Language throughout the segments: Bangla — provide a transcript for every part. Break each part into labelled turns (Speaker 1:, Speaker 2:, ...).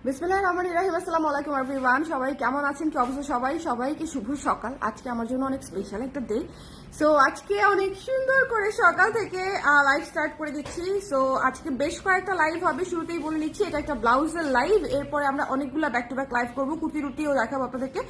Speaker 1: বিসমিল্লাহির রহমানির রহিম। আসসালামু আলাইকুম এভরিওয়ান। সবাই কেমন আছেন, কি অবস্থা? সবাইকে শুভ সকাল। আজকে আমার জন্য অনেক স্পেশাল একটা ডে। সো আজকে অনেক সুন্দর করে সকাল থেকে লাইভ স্টার্ট করে দিচ্ছি। সো আজকে বেশ কয়েকটা লাইভ হবে, শুরুতেই বলে নিচ্ছি এটা একটা ব্লাউজের লাইভ। এরপরে আমরা অনেকগুলো ব্যাক টু ব্যাক লাইভ করবো, কুর্তি রুটিও দেখাবো আপনাদেরকে।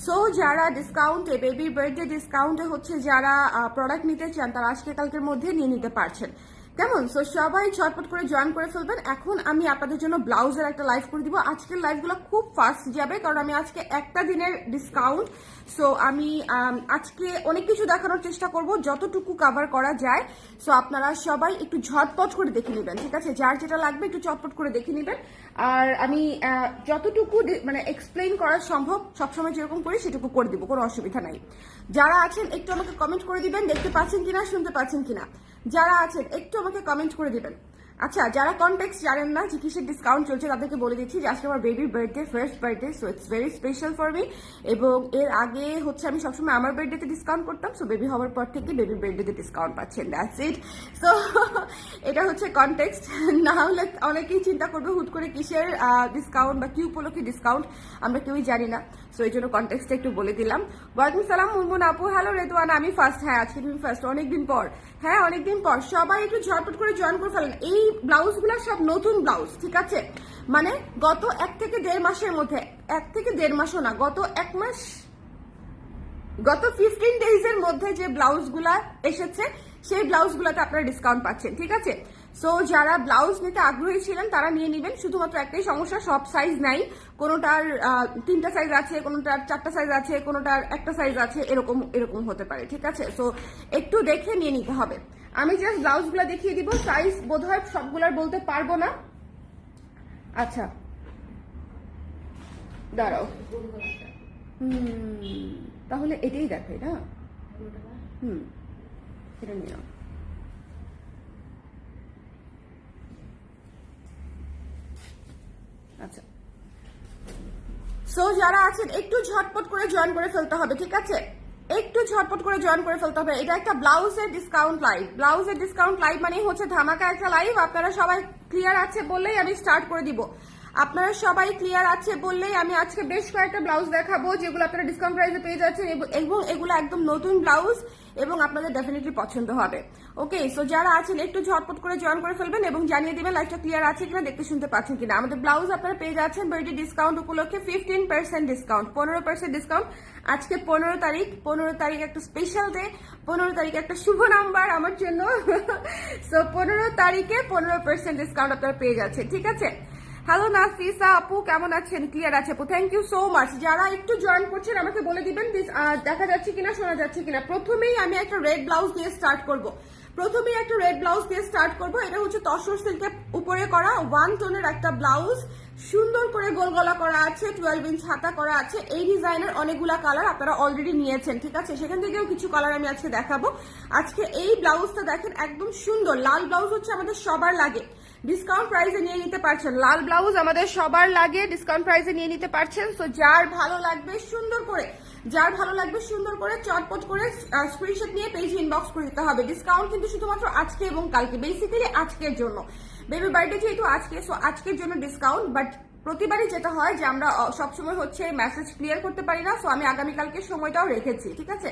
Speaker 1: সো যারা ডিসকাউন্টে, বেবি বার্থডে ডিসকাউন্টে হচ্ছে যারা প্রোডাক্ট নিতে চান তারা আজকে কালকের মধ্যে নিয়ে নিতে পারছেন, কেমন? সো সবাই ঝটপট করে জয়েন করে ফেলবেন। এখন আমি আপনাদের জন্য ব্লাউজের একটা লাইভ করে দিব। আজকের লাইভগুলো খুব ফাস্ট যাবে, কারণ আমি আজকে একটা দিনের ডিসকাউন্ট। সো আমি আজকে অনেক কিছু দেখানোর চেষ্টা করব, যতটুকু কভার করা যায়। সো আপনারা সবাই একটু ঝটপট করে দেখে নেবেন, ঠিক আছে? যার যেটা লাগবে একটু চটপট করে দেখে নেবেন। আর আমি যতটুকু মানে এক্সপ্লেইন করা সম্ভব সবসময় যেরকম করি সেটুকু করে দিব, কোনো অসুবিধা নাই। যারা আছেন একটু আমাকে কমেন্ট করে দিবেন, দেখতে পাচ্ছেন কিনা, শুনতে পাচ্ছেন কিনা। যারা আছেন একটু আমাকে কমেন্ট করে দিবেন। আচ্ছা, যারা কনটেক্সট জানেন না যে কিসের ডিসকাউন্ট চলছে তাদেরকে বলে দিচ্ছি যে আজকে আমার বেবির birthday, first birthday. So it's very special for me. এবং এর আগে হচ্ছে আমি সবসময় আমার বার্থডেতে ডিসকাউন্ট করতাম। সো বেবি হওয়ার পর থেকে বেবির বার্থডেতে ডিসকাউন্ট পাচ্ছেন, দ্যাটস ইট। সো এটা হচ্ছে কনটেক্সট। না হলে অনেকেই চিন্তা করবে হুট করে কিসের ডিসকাউন্ট বা কি উপলক্ষে ডিসকাউন্ট, আমরা কেউই জানি না। সো এই জন্য কনটেক্সটটা একটু বলে দিলাম। ওয়ালাইকুম সালাম মুনমুন আপু, হ্যালো রেদওয়ান। আমি ফার্স্ট, হ্যাঁ আজকে তুমি ফার্স্ট, অনেকদিন পর। হ্যাঁ অনেকদিন পর, সবাই একটু ঝটপট করে জয়েন করে ফেলেন। এই ব্লাউজগুলো সব নতুন ব্লাউজ, ঠিক আছে? মানে গত 1 থেকে 1.5 মাসের মধ্যে, 1 থেকে 1.5 মাসও না, গত 1 মাস, গত 15 ডেজের মধ্যে যে ব্লাউজগুলা এসেছে সেই ব্লাউজগুলোতে আপনারা ডিসকাউন্ট পাচ্ছেন, ঠিক আছে? সো যারা ব্লাউজ নিতে আগ্রহী ছিলেন তারা নিয়ে নেবেন। শুধুমাত্র একটাই সমস্যা, সব সাইজ নাই। কোনোটার 3টা সাইজ আছে, কোনোটার 4টা সাইজ আছে, কোনোটার একটা সাইজ আছে, এরকম এরকম হতে পারে, ঠিক আছে? সো একটু দেখে নিয়ে নিতে হবে। আমি জাস্ট ব্লাউজগুলো দেখিয়ে দিব, সাইজ বোধহয় সবগুলার বলতে পারবো না। আচ্ছা দাঁড়াও, তাহলে এটাই দেখাই না? এটা নিয়ে নাও। আচ্ছা, সো যারা আছেন একটু ঝটপট করে জয়েন করে ফেলতে হবে, ঠিক আছে? একটু ঝটপট করে জয়েন করে ফেলতে হবে। এটা একটা ব্লাউজের ডিসকাউন্ট লাইভ। ব্লাউজের ডিসকাউন্ট লাইভ মানে হচ্ছে ধামাকা একটা লাইভ। আপনারা সবাই ক্লিয়ার আছে বললেই আমি স্টার্ট করে দিব। আপনারা সবাই ক্লিয়ার আছে বললেই আমি আজকে বেশ কয়েকটা ব্লাউজ দেখাবো যেগুলো আপনারা ডিসকাউন্ট প্রাইসে পেয়ে যাচ্ছেন, এবং এগুলো একদম নতুন ব্লাউজ এবং আপনাদের ডেফিনেটলি পছন্দ হবে। ওকে, সো যারা আছেন একটু ঝটপট করে জয়েন করে ফেলবেন এবং জানিয়ে দিবেন লাইভটা ক্লিয়ার আছে কিনা, দেখতে শুনতে পাচ্ছেন কিনা। আমাদের ব্লাউজ আপনারা পেয়ে যাচ্ছেন বার্থডে ডিসকাউন্ট উপলক্ষে 15% ডিসকাউন্ট, 15% ডিসকাউন্ট। আজকে 15 তারিখ, 15 তারিখ একটা স্পেশাল ডে, 15 তারিখ একটা শুভ নাম্বার আমার জন্য। সো 15 তারিখে 15% ডিসকাউন্ট আপনারা পেয়ে যাচ্ছেন, ঠিক আছে? হ্যালো নাফিসা আপু, কেমন আছেন? ক্লিয়ার আছে আপু, থ্যাংক ইউ সো মাচ। যারা একটু জয়েন করছেন আমাকে বলে দিবেন দেখা যাচ্ছে কিনা, শোনা যাচ্ছে কিনা। প্রথমেই আমি একটা রেড ব্লাউজ দিয়ে স্টার্ট করব। এটা হচ্ছে তসর সিল্কের উপরে করা 1 টোনের একটা ব্লাউজ, সুন্দর করে গোল গলা করা আছে, 12 ইঞ্চ হাতা করা আছে। এই ডিজাইনের অনেকগুলা কালার আপনারা অলরেডি নিয়েছেন, ঠিক আছে? সেখান থেকেও কিছু কালার আমি আজকে দেখাবো। আজকে এই ব্লাউজটা দেখেন, একদম সুন্দর লাল ব্লাউজ হচ্ছে আমাদের সবার লাগে, ডিসকাউন্ট প্রাইসে নিয়ে নিতে পারছেন। লাল ব্লাউজ আমাদের সবার লাগে, ডিসকাউন্ট প্রাইসে নিয়ে নিতে পারছেন। সো যার ভালো লাগবে সুন্দর করে চটপট করে স্ক্রিনশট নিয়ে পেজে ইনবক্স করে দিতে হবে। ডিসকাউন্ট কিন্তু শুধুমাত্র আজকে এবং কালকে, বেসিক্যালি আজকের জন্য। বেবি বার্থডে যেহেতু আজকে, সো আজকের জন্য ডিসকাউন্ট। বাট প্রতিবারই যেটা হয় যে আমরা সবসময় হচ্ছে মেসেজ ক্লিয়ার করতে পারি না। সো আমি আগামীকালকে সময়টাও রেখেছি, ঠিক আছে?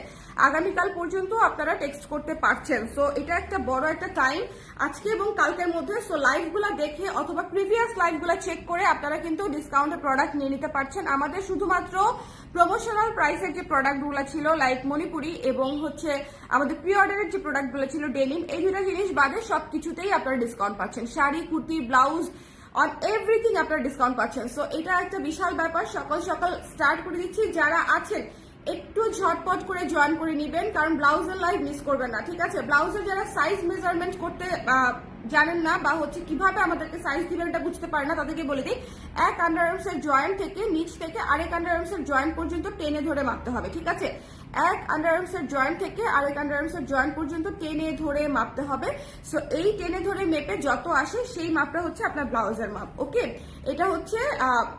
Speaker 1: আগামীকাল পর্যন্ত আপনারা টেক্সট করতে পারছেন। সো এটা একটা বড় একটা টাইম আজকে এবং কালকের মধ্যে। সো লাইভগুলো দেখে অথবা প্রিভিয়াস লাইভগুলো চেক করে আপনারা কিন্তু ডিসকাউন্টের প্রোডাক্ট নিয়ে নিতে পারছেন। আমাদের শুধুমাত্র প্রমোশনাল প্রাইসের যে প্রোডাক্টগুলো ছিল লাইক মণিপুরি এবং হচ্ছে আমাদের প্রি অর্ডারের যে প্রোডাক্টগুলো ছিল ডেনিম, এই দুটা জিনিস বাদে সবকিছুতেই আপনারা ডিসকাউন্ট পাচ্ছেন। Sari, kurti, blouse, on everything আপনারা ডিসকাউন্ট পাচ্ছেন। সো এটা একটা বিশাল ব্যাপার। সকাল সকাল স্টার্ট করে দিচ্ছি। যারা আছেন একটু ঝটপট করে জয়েন করে নিবেন, কারণ ব্লাউজের লাইভ মিস করবেন না, ঠিক আছে? ব্লাউজের যারা সাইজ মেজারমেন্ট করতে জানেন না বা হচ্ছে কিভাবে আমাদেরকে সাইজ দিবেন এটা বুঝতে পারেন না, তাদেরকে বলে দিই, এক আন্ডারআর্মস এর জয়েন্ট থেকে নিচ থেকে আরেক আন্ডারআর্মস এর জয়েন্ট পর্যন্ত টেনে ধরে মাপতে হবে, ঠিক আছে? এক আন্ডারআর্মস এর জয়েন্ট থেকে আরেক আন্ডারআর্মস এর জয়েন্ট পর্যন্ত টেনে ধরে মাপতে হবে। সো এই টেনে ধরে মেপে যত আসে সেই মাপটা হচ্ছে আপনার ব্লাউজের মাপ। ওকে, এটা হচ্ছে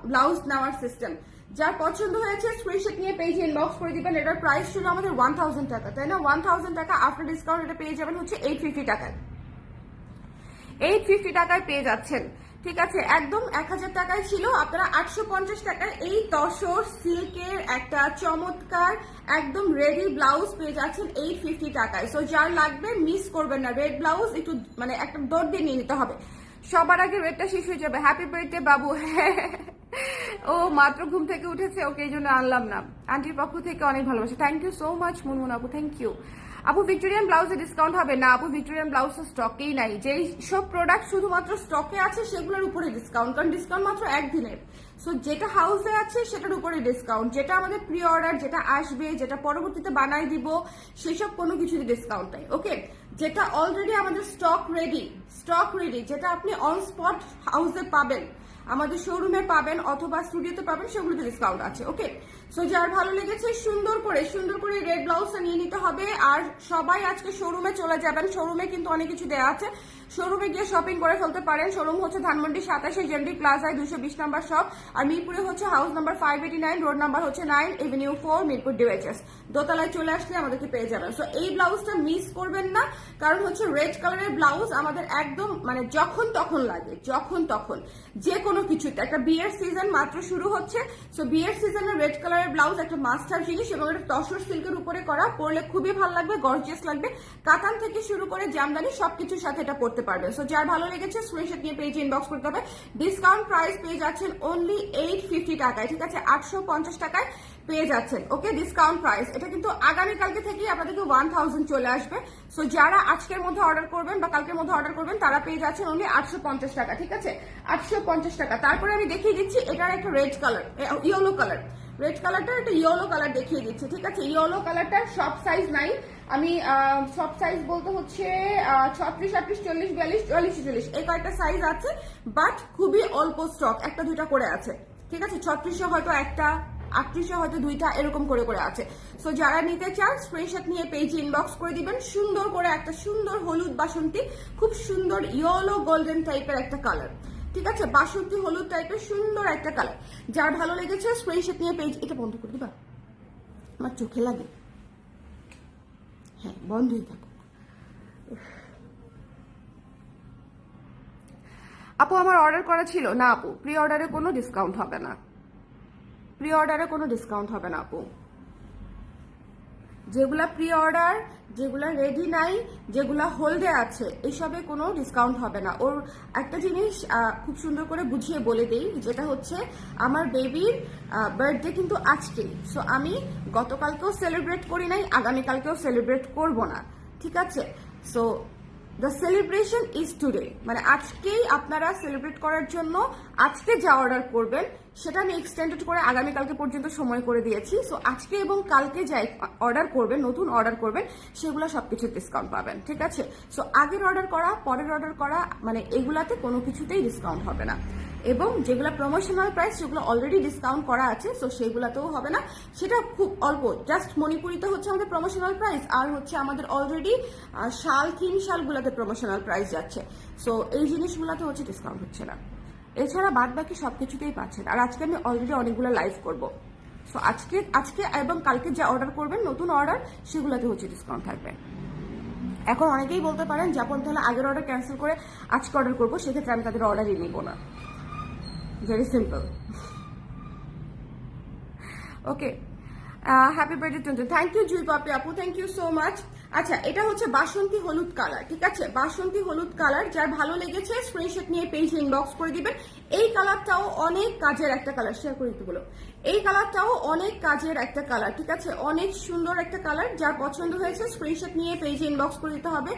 Speaker 1: ব্লাউজ নেওয়ার সিস্টেম। যার পছন্দ হয়েছে স্ক্রিনশট নিয়ে পেজে ইনবক্স করে দিবেন। এটার প্রাইস ছিল আমাদের 1000 টাকা, তাই না? 1000 টাকা আফটার ডিসকাউন্ট এটা পেয়ে যাবেন হচ্ছে 850 টাকায়। 850 টাকায় পেয়ে যাচ্ছেন, ঠিক আছে? একদম 1000 টাকায় ছিল, আপনারা 850 টাকায় এই তসর সিল্কের একটা চমৎকার একদম রেডি ব্লাউজ পেয়ে যাচ্ছেন 850 টাকায়। সো যার লাগবে মিস করবেন না। রেড ব্লাউজ একটু মানে একটা দৌড় দিয়ে নিয়ে নিতে হবে, সবার আগে রেডটা শেষ হয়ে যাবে। হ্যাপি বার্থডে বাবু। ও মাত্র ঘুম থেকে উঠেছে, ওকে এই জন্য আনলাম না। আন্টির পক্ষ থেকে অনেক ভালোবাসা, thank you so much Munmun আপু, থ্যাংক ইউ। আপু ভিক্টোরিয়ান ব্লাউজে ডিসকাউন্ট হবে না আপু, ভিক্টোরিয়ান ব্লাউজ তো স্টকেই নাই। যেই সব প্রোডাক্ট শুধুমাত্র স্টকে আছে সেগুলোর উপরে ডিসকাউন্ট, কারণ ডিসকাউন্ট মাত্র একদিনের। সো যেটা হাউসে আছে সেটার উপরে ডিসকাউন্ট, যেটা আমাদের প্রি অর্ডার, যেটা আসবে, যেটা পরবর্তীতে বানাই দিব, সেসব কোনো কিছুতে ডিসকাউন্ট নাই। ওকে, যেটা অলরেডি আমাদের স্টক রেডি, যেটা আপনি অন স্পট হাউসে পাবেন, আমাদের শোরুমে পাবেন অথবা স্টুডিওতে পাবেন, সেগুলোতে ডিসকাউন্ট আছে। ওকে, সো যার ভালো লেগেছে সুন্দর করে রেড ব্লাউজটা নিয়ে নিতে হবে। আর সবাই আজকে শোরুমে চলে যাবেন, শোরুমে কিন্তু অনেক কিছু দেওয়া আছে, শোরুমে গিয়ে শপিং করে ফেলতে পারেন। শোরুম হচ্ছে ধানমন্ডি 27 জেনডি প্লাজায় 220 নাম্বার শপ, আর মিরপুরে হচ্ছে হাউস নাম্বার 589, রোড নাম্বার হচ্ছে 9, এভিনিউ 4, মিরপুর ডিওএইচএস। দোতলায় চলে আসলে আমাদেরকে পেয়ে যাবেন। সো এই ব্লাউজটা মিস করবেন না, কারণ হচ্ছে রেড কালারের ব্লাউজ আমাদের একদম মানে যখন তখন লাগে, যখন তখন যে কোনো কিছুতে। একটা বিয়ের সিজন মাত্র শুরু হচ্ছে, সো বিয়ের সিজনে রেড কালারের ব্লাউজ একটা মাস্টার জিনিস, এবং এটা তসর সিল্কের উপরে করা, পরলে খুবই ভালো লাগবে, গর্জিয়াস লাগবে। কাতান থেকে শুরু করে জামদানি সবকিছুর সাথে এটা পড়তে পারবে। সো যার ভালো লেগেছে স্ক্রিনশট নিয়ে পেজে ইনবক্স করতে হবে। ডিসকাউন্ট প্রাইস পেয়ে যাচ্ছেন অনলি 850 টাকায়, ঠিক আছে? 850 টাকায় পেয়ে যাচ্ছেন। ওকে, ডিসকাউন্ট প্রাইস। এটা কিন্তু আগামীকালকে থেকেই আপনাদেরকে 1000 চলে আসবে। সো যারা আজকের মধ্যে অর্ডার করবেন বা কালকের মধ্যে অর্ডার করবেন তারা পেয়ে যাচ্ছেন অনলি 850 টাকা, ঠিক আছে? 850 টাকা। তারপরে আমি দেখিয়ে দিচ্ছি এটার একটা red colour, yellow colour, red কালারটা একটা ইয়েলো কালার দেখিয়ে দিচ্ছি, ঠিক আছে? ইয়েলো কালারটা সব সাইজ নাই, আমি সব সাইজ বলতে হচ্ছে 36, 38, 40, 42, 44, 44 এই কয়েকটা সাইজ আছে, বাট খুবই অল্প স্টক, একটা দুইটা করে আছে, ঠিক আছে? 36 হয়তো একটা, 38 হয়তো দুইটা, এরকম করে আছে। সো যারা নিতে চান স্ক্রিনশট নিয়ে পেজে ইনবক্স করে দিবেন। সুন্দর করে একটা সুন্দর হলুদ বাসন্তী, খুব সুন্দর ইয়েলো গোল্ডেন টাইপের একটা কালার, ঠিক আছে? বাসন্তী হলুদ টাইপের সুন্দর একটা কালার। যার ভালো লেগেছে স্ক্রিনশট নিয়ে পেজ, এটা বন্ধ করে দিবা, আমার চোখে লাগে। হ্যাঁ, বন্ধই থাকুক। আপু আমার অর্ডার করা ছিল না আপু, প্রি অর্ডারে কোনো ডিসকাউন্ট হবে না, প্রি অর্ডারে কোনো ডিসকাউন্ট হবে না আপু। যেগুলা প্রি অর্ডার, যেগুলা রেডি নাই, যেগুলা হোল্ডে আছে, এসবে কোনো ডিসকাউন্ট হবে না। ওর একটা জিনিস খুব সুন্দর করে বুঝিয়ে বলে দেই, যেটা হচ্ছে আমার বেবির বার্থডে কিন্তু আজকেই। সো আমি গতকালকেও সেলিব্রেট করি নাই, আগামীকালকেও সেলিব্রেট করব না, ঠিক আছে? So the celebration is today, মানে আজকেই আপনারা সেলিব্রেট করার জন্য আজকে যা অর্ডার করবেন সেটা আমি এক্সটেন্ডেড করে আগামীকালকে পর্যন্ত সময় করে দিয়েছি। সো আজকে এবং কালকে যাই অর্ডার করবেন, নতুন অর্ডার করবেন, সেগুলো সবকিছু ডিসকাউন্ট পাবেন, ঠিক আছে? সো আগের অর্ডার করা, পরের অর্ডার করা, মানে এগুলাতে কোনো কিছুতেই ডিসকাউন্ট হবে না। এবং যেগুলো প্রমোশনাল প্রাইস সেগুলো অলরেডি ডিসকাউন্ট করা আছে, সো সেগুলোতেও হবে না, সেটা খুব অল্প। জাস্ট মণিপুরিতে হচ্ছে আমাদের প্রমোশনাল প্রাইস, আর হচ্ছে আমাদের অলরেডি শাল, 3 শালগুলোতে প্রমোশনাল প্রাইস যাচ্ছে। সো এই জিনিসগুলোতে হচ্ছে ডিসকাউন্ট হচ্ছে না, এছাড়া বাদ বাকি সবকিছুতেই পাচ্ছেন। আর আজকে আমি অলরেডি অনেকগুলো লাইভ করব, সো আজকে এবং কালকে যা অর্ডার করবেন নতুন অর্ডার, সেগুলোতে হচ্ছে ডিসকাউন্ট থাকবে। এখন অনেকেই বলতে পারেন যে আপন তাহলে আগের অর্ডার ক্যান্সেল করে আজকে অর্ডার করবো, সেক্ষেত্রে আমি তাদের অর্ডারই নিব না। Very simple. Okay, happy birthday Tuntu, thank you Jui Papi আপু, থ্যাংক ইউ সো মাচ। আচ্ছা, এটা হচ্ছে বাসন্তী হলুদ কালার, ঠিক আছে? বাসন্তী হলুদ কালার, যার ভালো লেগেছে স্ক্রিনশট নিয়ে পেজ ইনবক্স করে দিবেন। এই কালারটাও অনেক কাজের একটা কালার, শেয়ার করে দিতে বলো। এই কালারটাও অনেক কাজের একটা কালার, ঠিক আছে? অনেক সুন্দর একটা কালার। যার পছন্দ হয়েছে স্ক্রিনশট নিয়ে পেজে ইনবক্স করে দিতে হবে,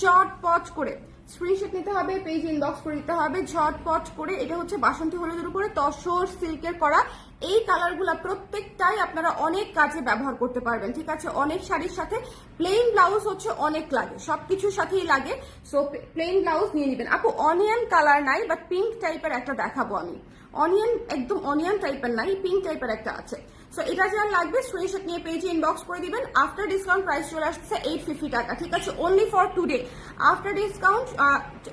Speaker 1: চটপট করে স্ক্রিনশট নিতে হবে, পেজ ইনবক্স করে দিতে হবে ঝটপট করে। এটা হচ্ছে বাসন্তী হলুদের উপরে তসর সিল্কের করা। এই কালারগুলা প্রত্যেকটাই আপনারা অনেক কাজে ব্যবহার করতে পারবেন, ঠিক আছে? অনেক শাড়ির সাথে প্লেন ব্লাউজ হচ্ছে অনেক লাগে, সবকিছুর সাথেই লাগে। সো প্লেন ব্লাউজ নিয়ে নেবেন। আপু অনিয়ন কালার নাই, বাট পিঙ্ক টাইপের একটা দেখাবো আমি। অনিয়ন, একদম অনিয়ন টাইপের নাই, পিঙ্ক টাইপের একটা আছে। সো এটা যার লাগবে স্ক্রিনশট নিয়ে পেজে ইনবক্স করে দিবেন। আফটার ডিসকাউন্ট প্রাইস চলে আসতেছে 850 টাকা, ঠিক আছে, only for today. After discount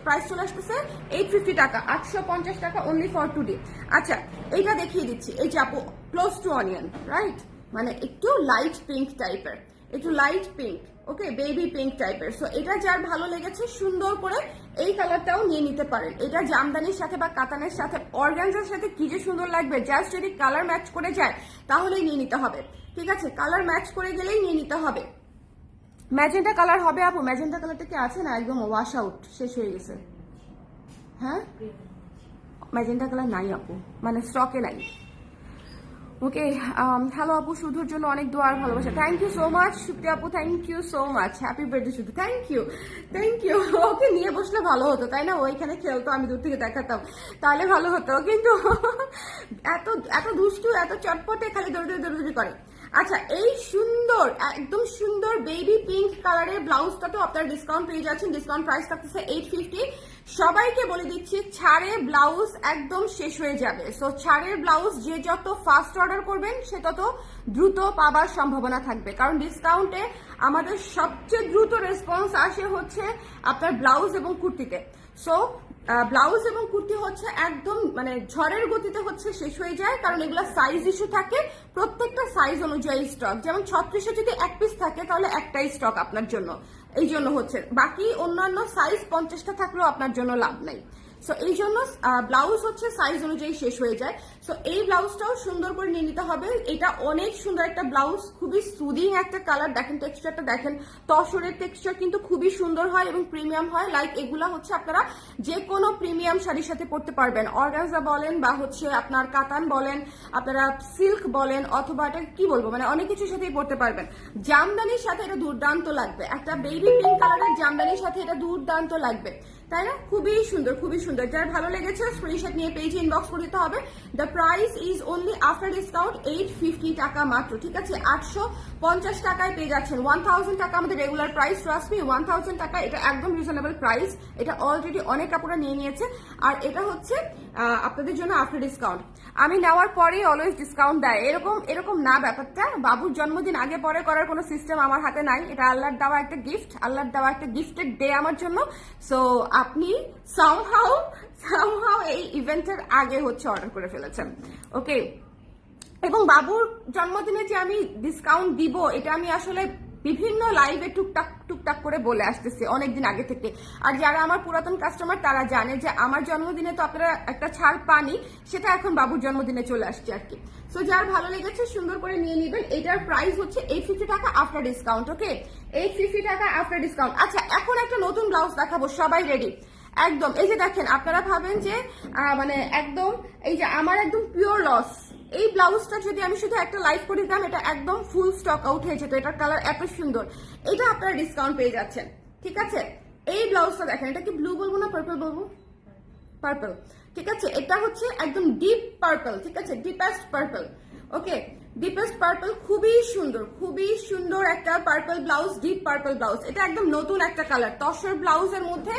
Speaker 1: price চলে আসতেছে 850 টাকা, 850 টাকা অনলি ফর টুডে। আচ্ছা, এইটা দেখিয়ে দিচ্ছি। এই যে আপু ক্লোজ টু অনিয়ন, রাইট, মানে একটু লাইট পিঙ্ক টাইপের, একটু লাইট পিঙ্ক, ওকে, বেবি পিঙ্ক টাইপের। সো এটা যার ভালো লেগেছে সুন্দর করে এই কালারটাও নিয়ে নিতে পারেন। এটা জামদানির সাথে বা কাতানের সাথে অর্গানজার সাথে কি যে সুন্দর লাগবে, জাস্ট যদি কালার ম্যাচ করে যায় তাহলেই নিয়ে নিতে হবে, ঠিক আছে, কালার ম্যাচ করে গেলেই নিয়ে নিতে হবে। ম্যাজেন্টা কালার হবে আপু, ম্যাজেন্টা কালারটা কি আছে না, একদম ওয়াশ আউট, শেষ হয়ে গেছে। হ্যাঁ, ম্যাজেন্টা কালার নাই আপু, মানে স্টকে নাই। ওকে, হ্যালো আপু, শুধুর জন্য অনেক দোয়া আর ভালোবাসা। Thank you so much Supriya আপু, thank you so much, happy birthday শুধু, thank you, thank you. Okay নিয়ে বসলে ভালো হতো তাই না, ওইখানে খেলতো, আমি দূর থেকে দেখাতাম, তাহলে ভালো হতো, কিন্তু এত এত দুষ্টু, এত চটপটে, খালি দৌড়ি করে। আচ্ছা, এই সুন্দর একদম সুন্দর বেবি পিঙ্ক কালারের ব্লাউজটা তো আপনারা ডিসকাউন্ট পেয়ে যাচ্ছেন। ডিসকাউন্ট প্রাইস থাকতেছে 850। সবাইকে বলে দিচ্ছি ছাড়ে ব্লাউজ একদম শেষ হয়ে যাবে। সো ছাড়ের ব্লাউজ যে যত ফাস্ট অর্ডার করবেন সে তত দ্রুত পাবার সম্ভাবনা থাকবে, কারণ ডিসকাউন্টে আমাদের সবচেয়ে দ্রুত রেসপন্স আসে হচ্ছে আপনার ব্লাউজ এবং কুর্তিতে। সো ব্লাউজ এবং কুর্তি হচ্ছে একদম মানে ঝড়ের গতিতে হচ্ছে শেষ হয়ে যায়, কারণ এগুলো সাইজ ইস্যু থাকে, প্রত্যেকটা সাইজ অনুযায়ী স্টক। যেমন 36-এ যদি এক পিস থাকে তাহলে একটাই স্টক আপনার জন্য, এই জন্য হচ্ছে, বাকি অন্যান্য সাইজ 50টা থাকলেও আপনার জন্য লাভ নাই। সো এই জন্য ব্লাউজ হচ্ছে সাইজ অনুযায়ী শেষ হয়ে যায়। সো এই ব্লাউজটাও সুন্দর করে নিয়ে নিতে হবে। এটা অনেক সুন্দর একটা ব্লাউজ, খুবই সুদিং একটা কালার। দেখেন টেক্সচারটা দেখেন, তসরের টেক্সচার কিন্তু খুবই সুন্দর হয় এবং প্রিমিয়াম হয়। লাইক এগুলা হচ্ছে আপনারা যে কোনো প্রিমিয়াম শাড়ির সাথে পরতে পারবেন, অর্গানজা বলেন বা হচ্ছে আপনার কাতান বলেন, আপনারা সিল্ক বলেন, অথবা এটা কি বলবো, মানে অনেক কিছুর সাথেই পরতে পারবেন। জামদানির সাথে এটা দুর্দান্ত লাগবে, একটা বেবি পিঙ্ক কালারের জামদানির সাথে এটা দুর্দান্ত লাগবে, তাই না, খুবই সুন্দর, খুবই সুন্দর। যার ভালো লেগেছে স্ক্রিনশট নিয়ে পেজে ইনবক্স করে দিতে হবে। The price is only after discount 850 টাকা মাত্র, ঠিক আছে, 850 টাকায় পেয়ে যাচ্ছেন। 1000 টাকা আমাদের রেগুলার প্রাইস, ট্রাস্ট মি, 1000 টাকা এটা একদম রিজনেবল প্রাইস। এটা অলরেডি অনেক কাপড়া নিয়ে নিয়েছে, আর এটা হচ্ছে আপনাদের জন্য আফটার ডিসকাউন্ট। আমি নেওয়ার পরেই অলওয়েজ ডিসকাউন্ট দেয়, এরকম এরকম না ব্যাপারটা। বাবুর জন্মদিন আগে পরে করার কোনো সিস্টেম আমার হাতে নাই, এটা আল্লাহর দেওয়া একটা গিফট, আল্লাহর দেওয়া একটা গিফটেড ডে আমার জন্য। সো আপনি সামহাউ এই ইভেন্টের আগে হচ্ছে অর্ডার করে ফেলেছেন, ওকে। এবং বাবুর জন্মদিনে যে আমি ডিসকাউন্ট দিব, এটা আমি আসলে বিভিন্ন লাইভে টুকটাক করে বলে আসতেছি অনেকদিন আগে থেকে। আর যারা আমার পুরাতন কাস্টমার তারা জানে যে আমার জন্মদিনে তো আপনারা একটা ছাড় পানি, সেটা এখন বাবুর জন্মদিনে চলে আসছে আর কি। সো যার ভালো লেগেছে সুন্দর করে নিয়ে নেবেন। এটার প্রাইস হচ্ছে 850 টাকা আফটার ডিসকাউন্ট, ওকে, 850 টাকা আফটার ডিসকাউন্ট। আচ্ছা, এখন একটা নতুন ব্লাউজ দেখাবো, সবাই রেডি একদম। এই যে দেখেন, আপনারা ভাবেন যে মানে একদম এই যে আমার একদম পিওর লস, এই ব্লাউজটা যদি আমি শুধু একটা লাইভ করে দিতাম এটা একদম ফুল স্টক আউট হয়ে যেত। এটার কালার এত সুন্দর, এটা আপনারা ডিসকাউন্ট পেয়ে যাচ্ছেন, ঠিক আছে। এই ব্লাউজটা দেখেন, এটা কি ব্লু বলবো না পার্পল বলবো, পার্পল, ঠিক আছে, এটা হচ্ছে একদম ডিপ পার্পল, ঠিক আছে, ডিপেস্ট পার্পল, ওকে, ডিপেস্ট পার্পল, খুবই সুন্দর, খুবই সুন্দর একটা purple blouse, deep purple blouse. এটা একদম নতুন একটা কালার, তসর ব্লাউজের মধ্যে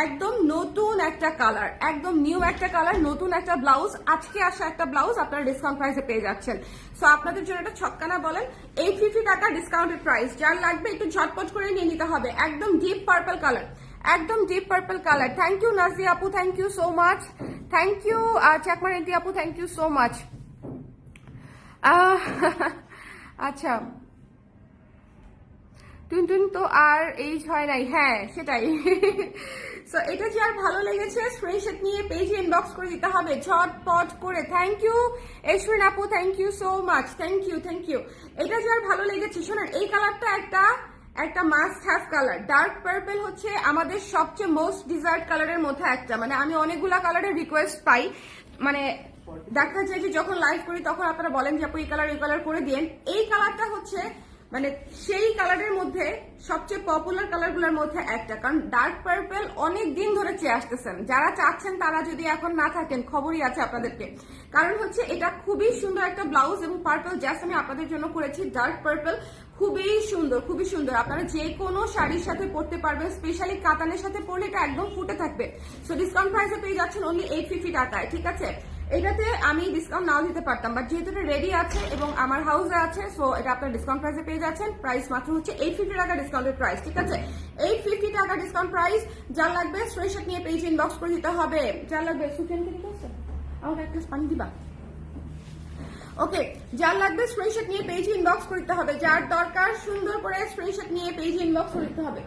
Speaker 1: একদম নতুন একটা কালার, একদম নিউ একটা কালার, নতুন একটা ব্লাউজ, আজকে আসা একটা ব্লাউজ আপনারা ডিসকাউন্ট প্রাইসে পেয়ে যাচ্ছেন। সো আপনাদের জন্য এটা ছক্কানা বলেন, 850 টাকা ডিসকাউন্টেড প্রাইস। যার লাগবে একটু ঝটপট করে নিয়ে নিতে হবে, একদম ডিপ পার্পল কালার, একদম deep purple colour. Thank you Nazia আপু, thank you so much, thank you Chakma Renti আপু, থ্যাংক ইউ সো মাচ। আচ্ছা, টুনটুন তো আর এইজ হয় নাই, হ্যাঁ সেটাই। সো এটা যে আর ভালো লেগেছে স্ক্রিনশট নিয়ে পেজে ইনবক্স করে দিতে হবে ঝটপট করে। থ্যাংক ইউ এশরিন আপু, thank you so much, thank you, thank you. এটা যে আর ভালো লেগেছে, শোনেন এই কালারটা একটা must have colour. Dark purple হচ্ছে আমাদের সবচেয়ে মোস্ট ডিজায়ার্ড কালারের মধ্যে একটা, মানে আমি অনেকগুলা কালারের রিকোয়েস্ট পাই, মানে দেখা যায় যে যখন লাইভ করি তখন আপনারা বলেন যে আপু এই কালার এই কালার করে দিন। এই কালারটা হচ্ছে মানে সেই কালারের মধ্যে সবচেয়ে পপুলার কালারগুলোর মধ্যে একটা, কারণ ডার্ক পার্পল অনেক দিন ধরে চেয়ে আসতেছেন, যারা চাচ্ছেন তারা যদি এখন না থাকেন খবরই আছে আপনাদেরকে। কারণ হচ্ছে এটা খুবই সুন্দর একটা ব্লাউজ এবং পার্পল জাস্ট আমি আপনাদের জন্য করেছি, ডার্ক পার্পল, খুবই সুন্দর, খুবই সুন্দর। আপনারা যে কোনো শাড়ির সাথে পরতে পারবেন, স্পেশালি কাতানের সাথে পরলে এটা একদম ফুটে থাকবে। সো ডিসকাউন্ট প্রাইসে পেয়ে যাচ্ছেন অনলি 850 টাকায়, ঠিক আছে, এটাতে আমি ডিসকাউন্ট নাও দিতে পারতাম, বাট যেহেতু এটা রেডি আছে এবং আমার হাউসে আছে, সো এটা আপনার ডিসকাউন্ট প্রাইসে পেয়ে যাচ্ছেন। প্রাইস মাত্র হচ্ছে 850 টাকা ডিসকাউন্টের প্রাইস, ঠিক আছে? 850 টাকা ডিসকাউন্ট প্রাইস। যার লাগবে স্ক্রিনশট নিয়ে পেজ ইনবক্স করে দিতে হবে। যার লাগবে সুফিয়ান কি করছে, আমাকে এক গ্লাস পানি দিবা? ওকে, যার লাগবে স্ক্রিনশট নিয়ে পেজ ইনবক্স করতে হবে। যার দরকার সুন্দর করে স্ক্রিনশট নিয়ে পেজ ইনবক্স করতে হবে।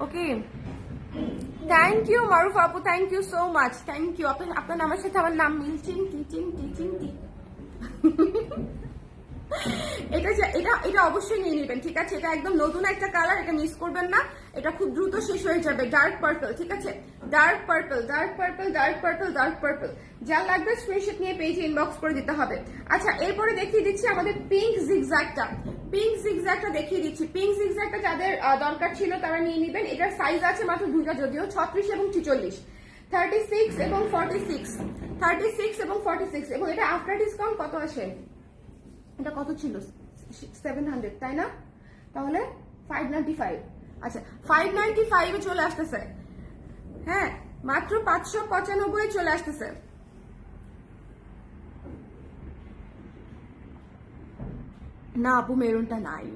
Speaker 1: ওকে, থ্যাংক ইউ মারুফ আপু, thank you so much, thank you. আপনার নামের সাথে আমার নাম মিল, চিন্তি চিন্তি চিন্তি। এটা এটা এটা অবশ্যই নিয়ে নেবেন, ঠিক আছে? এটা একদম নতুন একটা কালার, এটা মিস করবেন না, এটা খুব দ্রুত শেষ হয়ে যাবে। ডার্ক পার্পল, ঠিক আছে? Dark purple, dark purple, dark purple, dark purple. যার লাগবে স্ক্রিনশট নিয়ে পেজে ইনবক্স করে দিতে হবে। আচ্ছা, এরপরে দেখিয়ে দিচ্ছি আমাদের পিঙ্ক জিগজ্যাগটা। পিঙ্ক জিগজ্যাগটা দেখিয়ে দিচ্ছি। পিঙ্ক জিগজ্যাগটা যাদের দরকার ছিল তারা নিয়ে নেবেন। এটার সাইজ আছে মাত্র দুইটা, যদিও 36 এবং 46, 36 এবং 46, 36 এবং 46। এবং এটা আফটার ডিসকাউন্ট কত আসে? এটা কত ছিল? 700, তাই না? তাহলে 595। আচ্ছা, 595 এ চলে আসতেছে। হ্যাঁ, মাত্র 595 চলে আসতেছে। না আপু, মেরুনটা নাই,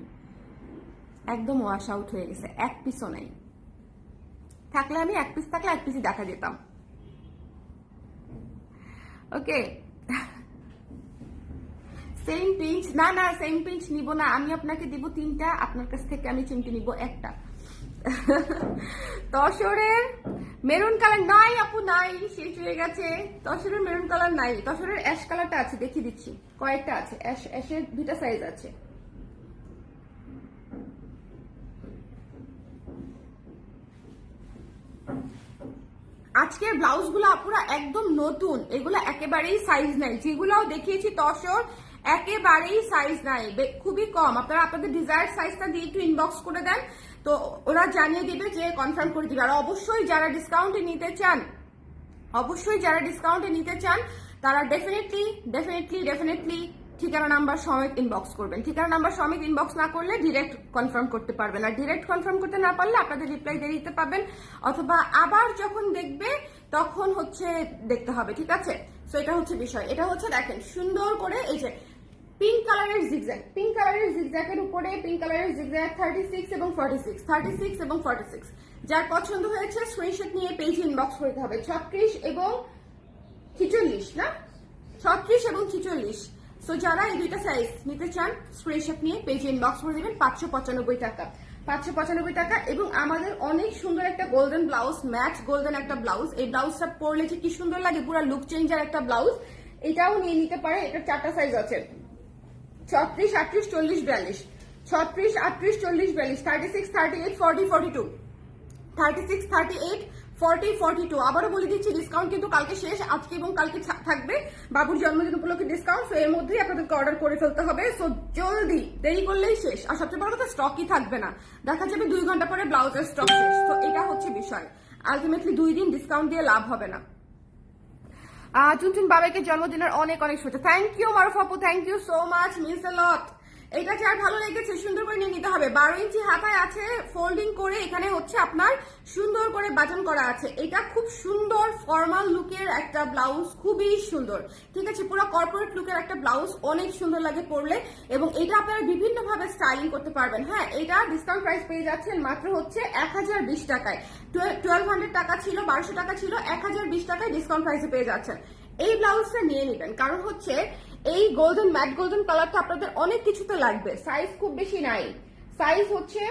Speaker 1: একদম ওয়াশ আউট হয়ে গেছে, এক পিসও নাই। থাকলে আমি এক পিস থাকলে এক পিসই দেখা যেতাম। ওকে, সেম পিঞ্চ না, না সেম পিঞ্চ নিব না, আমি আপনাকে দিব 3টা, আপনার কাছ থেকে আমি চিমটি নিব একটা। তসরের মেরুন কালার নাই আপু, নাই, শেষ হয়ে গেছে। তসরের মেরুন কালার নাই, তসরের অ্যাশ কালারটা আছে, দেখিয়ে দিচ্ছি, কয়েকটা আছে। অ্যাশের 2টা সাইজ আছে। আজকের ব্লাউজ গুলো আপুরা একদম নতুন, এগুলো একেবারেই সাইজ নাই। যেগুলোও দেখিয়েছি তসর, একেবারেই সাইজ নাই, খুবই কম। আপনারা আপনাদের ডিজায়ার সাইজটা দিয়ে একটু ইনবক্স করে দেন, তো ওরা জানিয়ে দিবে, যে কনফার্ম করে দিবে। আর অবশ্যই যারা ডিসকাউন্টে নিতে চান, তারা ডেফিনেটলি ডেফিনেটলি ডেফিনেটলি ঠিকানা নাম্বার সমেত ইনবক্স করবেন। ঠিকানা নাম্বার সমেত ইনবক্স না করলে ডিরেক্ট কনফার্ম করতে পারবেন। আর ডিরেক্ট কনফার্ম করতে না পারলে আপনাদের রিপ্লাই দেরিতে পাবেন, অথবা আবার যখন দেখবে তখন হচ্ছে দেখতে হবে, ঠিক আছে? সো এটা হচ্ছে বিষয়। এটা হচ্ছে দেখেন সুন্দর করে এই যে পিঙ্ক কালারের জিগজ্যাগ, পিঙ্ক কালারের জিগজ্যাগের উপরে পিঙ্ক কালারের জিগজ্যাগ 36 এবং 46, 36 এবং 46। যার পছন্দ হয়েছে স্ক্রিনশট নিয়ে পেজে ইনবক্স করতে হবে। 36 এবং 46 না, 36 এবং 46। সো যারা এই দুইটা সাইজ নিতে চান স্ক্রিনশট নিয়ে পেজে ইনবক্স করে দেবেন। 595 টাকা, 595 টাকা। এবং আমাদের অনেক সুন্দর একটা গোল্ডেন ব্লাউজ, ম্যাট গোল্ডেন একটা ব্লাউজ। এই ব্লাউজটা পরলে যে কি সুন্দর লাগে, পুরো লুক চেঞ্জার একটা ব্লাউজ। এটাও নিয়ে নিতে পারে। এটার 4টা সাইজ আছে, 36, 38, 40, 42, 36, 38, 40, 42, 36, 38, 40, 42, 36, 38, 40, 42। আবারও বলে দিচ্ছি, ডিসকাউন্ট কিন্তু কালকে শেষ, আজকে এবং কালকে থাকবে। বাবুর জন্মদিন উপলক্ষে ডিসকাউন্ট, সো এর মধ্যেই আপনাদেরকে অর্ডার করে ফেলতে হবে। সো জলদি, দেরি করলেই শেষ। আর সবচেয়ে বড় কথা, স্টকই থাকবে না, দেখা যাবে 2 ঘন্টা পরে ব্লাউজের স্টক শেষ। তো এটা হচ্ছে বিষয়। আলটিমেটলি 2 দিন ডিসকাউন্ট দিয়ে লাভ হবে না। চুনচুন বাবাকে জন্মদিনের অনেক অনেক শুভেচ্ছা। থ্যাংক ইউ মারুফ আপু, thank you so much, means a lot. এটা যার ভালো লেগেছে সুন্দর করে নিয়ে নিতে হবে। 12 ইঞ্চি হাতায় আছে, ফোল্ডিং করে এখানে হচ্ছে আপনার সুন্দর করে বাটন করা আছে। এটা খুব সুন্দর ফর্মাল লুকের একটা ব্লাউজ, খুবই সুন্দর, ঠিক আছে? পুরো কর্পোরেট লুকের একটা ব্লাউজ, অনেক সুন্দর লাগে পরলে। এবং এটা আপনারা বিভিন্ন ভাবে স্টাইলিং করতে পারবেন। হ্যাঁ, এটা ডিসকাউন্ট প্রাইস পেয়ে যাচ্ছেন মাত্র হচ্ছে 1020 টাকায়। 1200 টাকা ছিল, 1200 টাকা ছিল, 1020 টাকায় ডিসকাউন্ট প্রাইসে পেয়ে যাচ্ছেন। এই ব্লাউজটা নিয়ে নেবেন, কারণ হচ্ছে এই গোল্ডেন ম্যাট গোল্ডেন কালারটা আপনাদের অনেক কিছুতে লাগবে। সাইজ খুব বেশি নাই, সাইজ হচ্ছে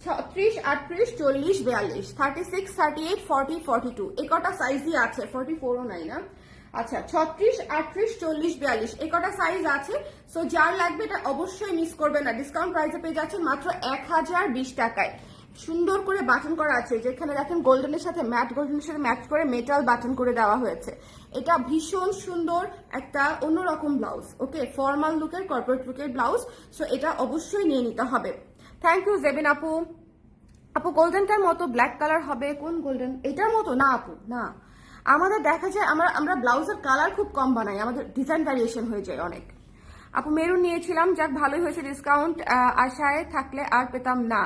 Speaker 1: 36, 38, 40, 42, 36, 38, 40, 42, এই কটা সাইজই আছে। 44ও নাই না? আচ্ছা, 36, 38, 40, 42, এই কটা সাইজ আছে। সো যার লাগবে এটা অবশ্যই মিস করবেন না। ডিসকাউন্ট প্রাইসে পেয়ে যাচ্ছেন মাত্র 1020 টাকায়। সুন্দর করে বাটন করা আছে, যেখানে দেখেন গোল্ডেনের সাথে ম্যাট গোল্ডেনের সাথে ম্যাচ করে মেটাল বাটন করে দেওয়া হয়েছে। এটা ভীষণ সুন্দর একটা অন্যরকম ব্লাউজ। ওকে, ফর্মাল লুকের কর্পোরেট লুকের ব্লাউজ। সো এটা অবশ্যই নিয়ে নিতে হবে। থ্যাংক ইউ জেবিন আপু। আপু গোল্ডেনটার মতো ব্ল্যাক কালার হবে? কোন গোল্ডেন? এটার মতো না আপু, না। আমাদের দেখা যায় আমরা ব্লাউজের কালার খুব কম বানাই, আমাদের ডিজাইন ভ্যারিয়েশন হয়ে যায় অনেক। আপু মেরুন নিয়েছিলাম, যাক ভালোই হয়েছে, ডিসকাউন্ট আশায় থাকলে আর পেতাম না।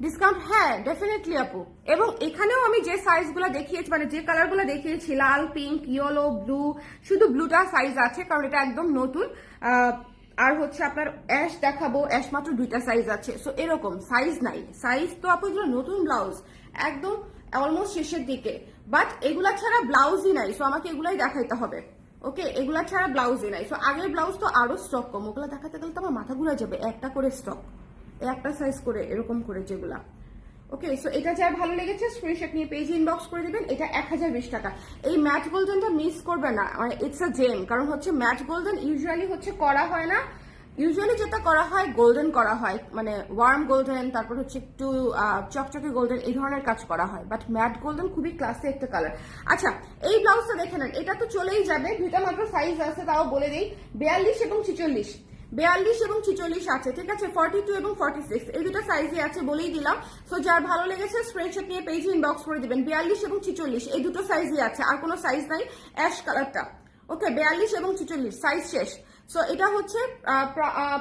Speaker 1: ডিসকাউন্ট, হ্যাঁ ডেফিনেটলি আপু। এবং এখানেও আমি যে সাইজগুলো দেখিয়েছি, মানে যে কালারগুলো দেখিয়েছি, লাল, পিঙ্ক, ইয়েলো, ব্লু, শুধু ব্লুটা সাইজ আছে কারণ এটা একদম নতুন। আর হচ্ছে আপনার অ্যাশ দেখাবো, অ্যাশ মাত্র 2টা সাইজ আছে। সো এরকম সাইজ নাই, সাইজ তো আপু এগুলো নতুন ব্লাউজ, একদম অলমোস্ট শেষের দিকে। বাট এগুলা ছাড়া ব্লাউজই নাই, সো আমাকে এগুলাই দেখাইতে হবে। ওকে, এগুলা ছাড়া ব্লাউজই নাই। সো আগের ব্লাউজ তো আরো স্টক কম, ওগুলো দেখাতে গেলে তো আমার মাথা ঘুরে যাবে। একটা করে স্টক, একটা সাইজ করে এরকম করে যেগুলা। ওকে, সো এটা যার ভালো লেগেছে স্ক্রিনশট নিয়ে পেজে ইনবক্স করে দিবেন। এটা 1020 টাকা। এই ম্যাট গোল্ডেনটা মিস করবে না, মানে ইটস আ জেম। কারণ হচ্ছে ম্যাট গোল্ডেন ইউজুয়ালি হচ্ছে করা হয় না, ইউজুয়ালি যেটা করা হয় গোল্ডেন করা হয়, মানে ওয়ার্ম গোল্ডেন, তারপর হচ্ছে একটু চকচকে গোল্ডেন, এই ধরনের কাজ করা হয়। বাট ম্যাট গোল্ডেন খুবই ক্লাসি একটা কালার। আচ্ছা, এই ব্লাউজটা দেখে নেন, এটা তো চলেই যাবে। 2টা মাত্র সাইজ আছে, তাও বলে দিই, 42 এবং 46। 42 এবং 46 আছে, ঠিক আছে। 42 এবং 46 এই 2টা সাইজে আছে, বলেই দিলাম। সো যার ভালো লেগেছে স্ক্রিনশট নিয়ে পেজে ইনবক্স করে দিবেন। 42 এবং 46 এই 2টো সাইজই আছে, আর কোনো সাইজ নাই। অ্যাশ কালারটা, ওকে, 42 এবং 46 সাইজ শেষ। সো এটা হচ্ছে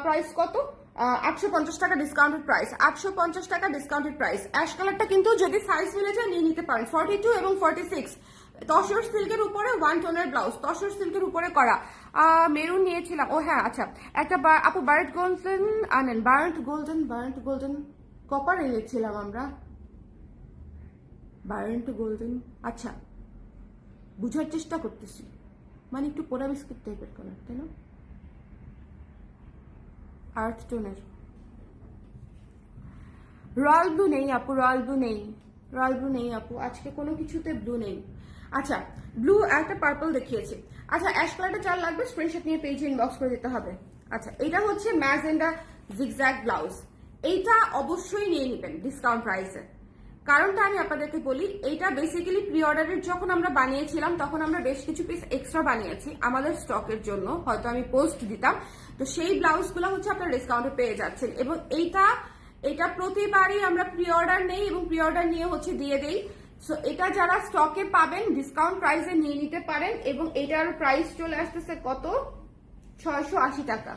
Speaker 1: প্রাইস কত? 850 টাকা ডিসকাউন্টেড প্রাইস, 850 টাকা ডিসকাউন্টেড প্রাইস। অ্যাশ কালারটা কিন্তু যদি সাইজ মিলে যায় নিয়ে নিতে পারেন। 42 এবং 46 তসর সিল্কের উপরে 1 টোনের ব্লাউজ, তসর সিল্কের উপরে করা। মেরুন নিয়েছিলাম, ও হ্যাঁ আচ্ছা, একটা আপু বার্ট গোল্ডেন আনেন, বার্ট গোল্ডেন কপার এনেছিলাম আমরা, বার্ট গোল্ডেন। আচ্ছা, বুঝার চেষ্টা করতেছি, মানে একটু পোড়া বিস্কিট টাইপের কালার, তাই না? আর্থ টোনের। রয়্যাল ব্লু নেই আপু, রয়্যাল ব্লু নেই, রয়্যাল ব্লু নেই আপু, আজকে কোনো কিছুতে ব্লু নেই। আচ্ছা, ব্লু একটা পার্পল দেখিয়েছে। আচ্ছা, অ্যাশ কালারটা যার লাগবে স্ক্রিনশট নিয়ে পেজে ইনবক্স করে দিতে হবে। আচ্ছা, এটা হচ্ছে ম্যাজেন্ডা জিগজ্যাগ ব্লাউজ, এইটা অবশ্যই নিয়ে নেবেন ডিসকাউন্ট প্রাইসে। কারণটা আমি আপনাদেরকে বলি, এইটা বেসিক্যালি প্রি অর্ডারের যখন আমরা বানিয়েছিলাম তখন আমরা বেশ কিছু পিস এক্সট্রা বানিয়েছি আমাদের স্টকের জন্য, হয়তো আমি পোস্ট দিতাম। তো সেই ব্লাউজগুলো হচ্ছে আপনারা ডিসকাউন্টে পেয়ে যাচ্ছেন। এবং এটা প্রতিবারই আমরা প্রি অর্ডার নেই এবং প্রি অর্ডার নিয়ে হচ্ছে দিয়ে দেই। সো এটা যারা স্টকে পাবেন ডিসকাউন্ট প্রাইসে নিয়ে নিতে পারেন। এবং এটার প্রাইস চলে আসতেছে কত? 680 টাকা।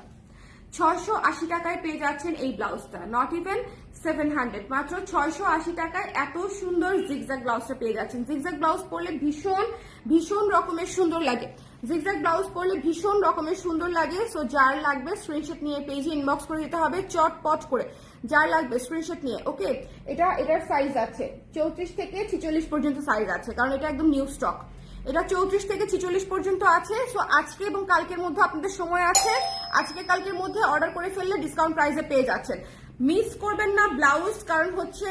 Speaker 1: 680 টাকায় পেয়ে যাচ্ছেন এই ব্লাউজটা, নট ইভেন 700, মাত্র 680 টাকায় এত সুন্দর জিগজ্যাগ ব্লাউজটা পেয়ে যাচ্ছেন। জিগজ্যাগ ব্লাউজ পরলে ভীষণ রকমের সুন্দর লাগে, জিগজ্যাগ ব্লাউজ পরলে ভীষণ রকমের সুন্দর লাগে। সো যার লাগবে স্ক্রিনশট নিয়ে পেজে ইনবক্স করে দিতে হবে চটপট করে, যার লাগবে স্ক্রিনশট নিয়ে। ওকে, এটার সাইজ আছে 34 থেকে 46 পর্যন্ত সাইজ আছে, কারণ এটা একদম নিউ স্টক। এটা 34 থেকে 46 পর্যন্ত আছে। সো আজকে এবং কালকের মধ্যে আপনাদের সময় আছে, আজকে কালকের মধ্যে অর্ডার করে ফেললে ডিসকাউন্ট প্রাইসে পেয়ে যাচ্ছেন। মিস করবেন না ব্লাউজ, কারণ হচ্ছে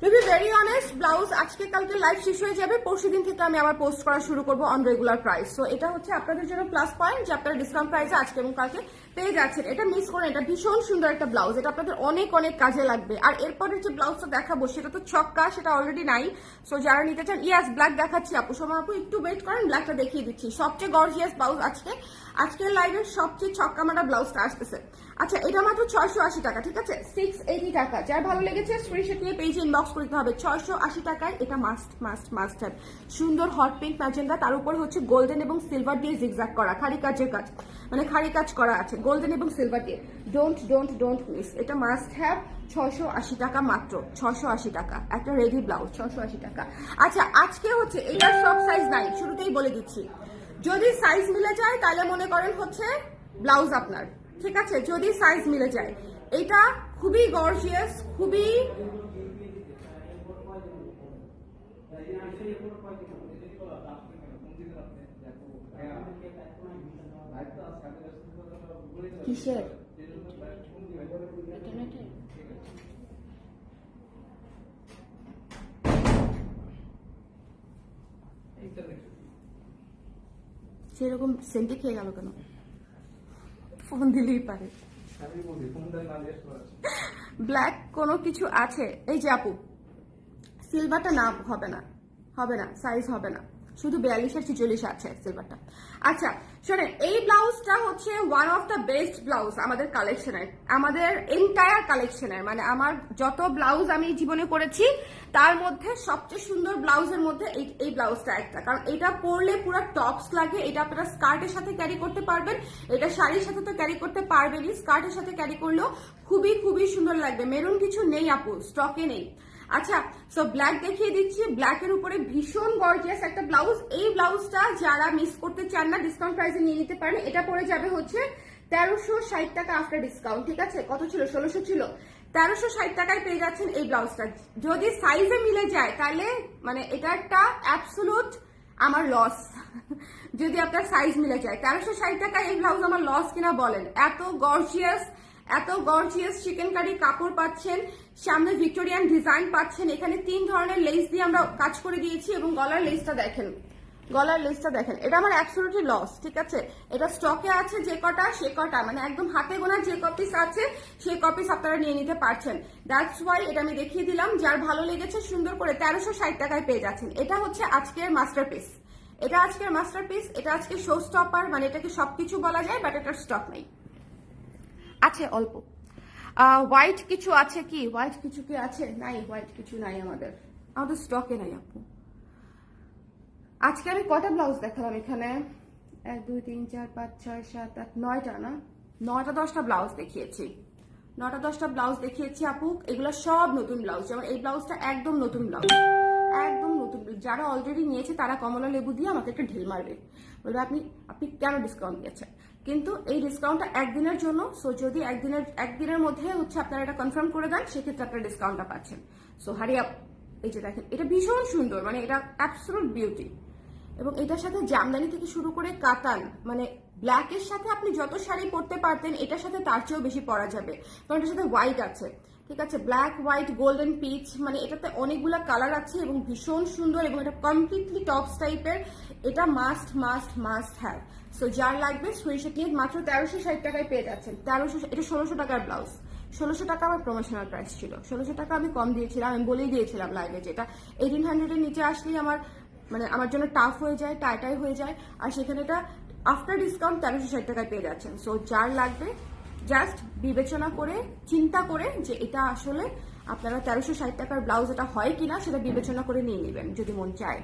Speaker 1: to be very honest, blouse আজকে কালকে লাইভ শেষ হয়ে যাবে, পরশুদিন থেকে আমি আবার পোস্ট করা শুরু করবো অন রেগুলার প্রাইস। সো এটা হচ্ছে আপনাদের জন্য প্লাস পয়েন্ট যে আপনারা ডিসকাউন্ট প্রাইসে আজকে এবং কালকে পেয়ে যাচ্ছেন। এটা মিস করেন, এটা ভীষণ সুন্দর একটা ব্লাউজ, এটা আপনাদের অনেক অনেক কাজে লাগবে। আর এরপরে যে ব্লাউজটা দেখাবো সেটা তো ছক্কা, সেটা অলরেডি নাই। সো যারা নিতে চান, ইয়াস ব্ল্যাক দেখাচ্ছি আপু, সময় আপু একটু ওয়েট করেন, ব্ল্যাকটা দেখিয়ে দিচ্ছি। সবচেয়ে গর্জিয়াস ব্লাউজ আজকের লাইভের সবচেয়ে ছক্কা মারা ব্লাউজটা আসতেছে। আচ্ছা, এটা মাত্র 680 টাকা, ঠিক আছে, 680 টাকা। যার ভালো লেগেছে স্ক্রিনশট নিয়ে পেজে ইনবক্স করতে হবে। 680 টাকায় এটা মাস্ট হ্যাভ। সুন্দর হট পিঙ্ক ম্যাজেন্ডা, তার উপর হচ্ছে গোল্ডেন এবং সিলভার দিয়ে জিগজ্যাগ করা, খাড়ি কাজের কাজ, মানে খাড়ি কাজ করা আছে গোল্ডেন এবং সিলভার দিয়ে। ডোন্ট মিস, এটা মাস্ট হ্যাভ। 680 টাকা মাত্র, 680 টাকা একটা রেডি ব্লাউজ, 680 টাকা। আচ্ছা, আজকে হচ্ছে এটার সব সাইজ নাই, শুরুতেই বলে দিচ্ছি। যদি সাইজ মিলে যায় তাহলে মনে করেন হচ্ছে ব্লাউজ আপনার, ঠিক আছে, যদি সাইজ মিলে যায়। এটা খুবই গর্জিয়াস, খুবই কিসের সেরকম সেন্টি খেয়ে গেল কেন? ফোন দিলেই পারে। ব্ল্যাক কোনো কিছু আছে? এই যে আপু, সিলভারটা না, হবে না, সাইজ হবে না। শুধু 42 আর 46 আছে সিলভারটা। আচ্ছা শোনেন, এই ব্লাউজটা হচ্ছে one of the best blouse আমাদের কালেকশনের, আমাদের এন্টায়ার কালেকশনের, মানে আমার যত ব্লাউজ আমি জীবনে করেছি তার মধ্যে সবচেয়ে সুন্দর ব্লাউজের মধ্যে এই ব্লাউজটা একটা। কারণ এটা পরলে পুরো টপস লাগে, এটা আপনারা স্কার্টের সাথে ক্যারি করতে পারবেন, এটা শাড়ির সাথে তো ক্যারি করতে পারবেনই, স্কার্টের সাথে ক্যারি করলেও খুবই খুবই সুন্দর লাগবে। মেরুন কিছু নেই আপু, স্টকে নেই। আচ্ছা সো ব্ল্যাক দেখিয়ে দিচ্ছি, ব্ল্যাকের উপরে ভীষণ গর্জিয়াস একটা ব্লাউজ। এই ব্লাউজটা যারা মিস করতে চান না ডিসকাউন্ট প্রাইসে নিয়ে নিতে পারেন। এটা পড়ে যাবে হচ্ছে 1360 টাকা আফটার ডিসকাউন্ট। ঠিক আছে, কত ছিল? 1600 ছিল। 1360 টাকায় পেয়ে যাচ্ছেন এই ব্লাউজটা। যদি সাইজে মিলে যায় তাহলে মানে এটা একটা অ্যাবসোলুট আমার লস। যদি আপনার সাইজ মিলে যায় 1360 টাকায় এই ব্লাউজ আমার লস কিনা বলেন। এত গর্জিয়াস চিকেন কারি কাপড় পাচ্ছেন, সামনে ভিক্টোরিয়ান ডিজাইন পাচ্ছেন, এখানে 3 ধরনের লেস দিয়ে আমরা কাজ করে দিয়েছি এবং গলার লেসটা দেখেন, এটা আমার অ্যাবসলিউটলি লস। ঠিক আছে, এটা স্টকে আছে যে কটা সে কটা, মানে একদম হাতে গোনা যে কপিস আছে সেই কপিস আপনারা নিয়ে নিতে পারছেন। দ্যাটস ওয়াই এটা আমি দেখিয়ে দিলাম, যার ভালো লেগেছে সুন্দর করে 1360 টাকায় পেয়ে যাচ্ছেন। এটা হচ্ছে আজকের মাস্টারপিস, এটা আজকে শো স্টপার, মানে এটাকে সবকিছু বলা যায়, বাট এটার স্টক নেই, আছে অল্প। হোয়াইট কিছু আছে কি? হোয়াইট কিছু কি আছে? নাই, হোয়াইট কিছু নাই আমাদের স্টকে নাই আপু। আজকে আমি কটা ব্লাউজ দেখালাম এখানে? 1 2 3 4 5 6 7 8 9টা, না 9টা 10টা ব্লাউজ দেখিয়েছি, 9টা 10টা ব্লাউজ দেখিয়েছি আপু। এগুলো সব নতুন ব্লাউজ, যেমন এই ব্লাউজটা একদম নতুন ব্লাউজ, একদম নতুন। যারা অলরেডি নিয়েছে তারা কমলা লেবু দিয়ে আমাকে একটা ঢিল মারবে, বলবে আপনি কেন ডিসকাউন্ট দিয়েছেন। কিন্তু এই ডিসকাউন্টটা একদিনের জন্য। সো যদি একদিনের মধ্যে হচ্ছে আপনারা এটা কনফার্ম করে দেন, সেক্ষেত্রে আপনারা ডিসকাউন্টটা পাচ্ছেন। So hurry up. এই যে দেখেন, এটা ভীষণ সুন্দর, মানে এটা অ্যাবসলিউট বিউটি। এবং এটার সাথে জামদানি থেকে শুরু করে কাতান, মানে ব্ল্যাকের সাথে আপনি যত শাড়ি পরতে পারতেন এটার সাথে তার চেয়েও বেশি পরা যাবে, কারণ এটার সাথে হোয়াইট আছে। ঠিক আছে, ব্ল্যাক, হোয়াইট, গোল্ডেন পিচ, মানে এটাতে অনেকগুলো কালার আছে এবং ভীষণ সুন্দর, এবং এটা কমপ্লিটলি টপস টাইপের। এটা must must must have. So যার লাগবে স্ক্রিনশট নিয়ে মাত্র 1360 টাকায় পেয়ে যাচ্ছেন। 1300, এটা 1600 টাকার ব্লাউজ। 1600 টাকা আমার প্রমোশনাল প্রাইস ছিল, 1600 টাকা আমি কম দিয়েছিলাম, আমি বলেই দিয়েছিলাম লাইভে, যেটা 1800 এর নিচে আসলেই আমার জন্য টাফ হয়ে যায়, টাইটাই হয়ে যায়। আর সেখানে এটা আফটার ডিসকাউন্ট 1360 টাকায় পেয়ে যাচ্ছেন। সো যার লাগবে জাস্ট বিবেচনা করে, চিন্তা করে যে এটা আসলে আপনারা 1360 টাকার ব্লাউজ এটা হয় কিনা সেটা বিবেচনা করে নিয়ে নেবেন যদি মন চায়।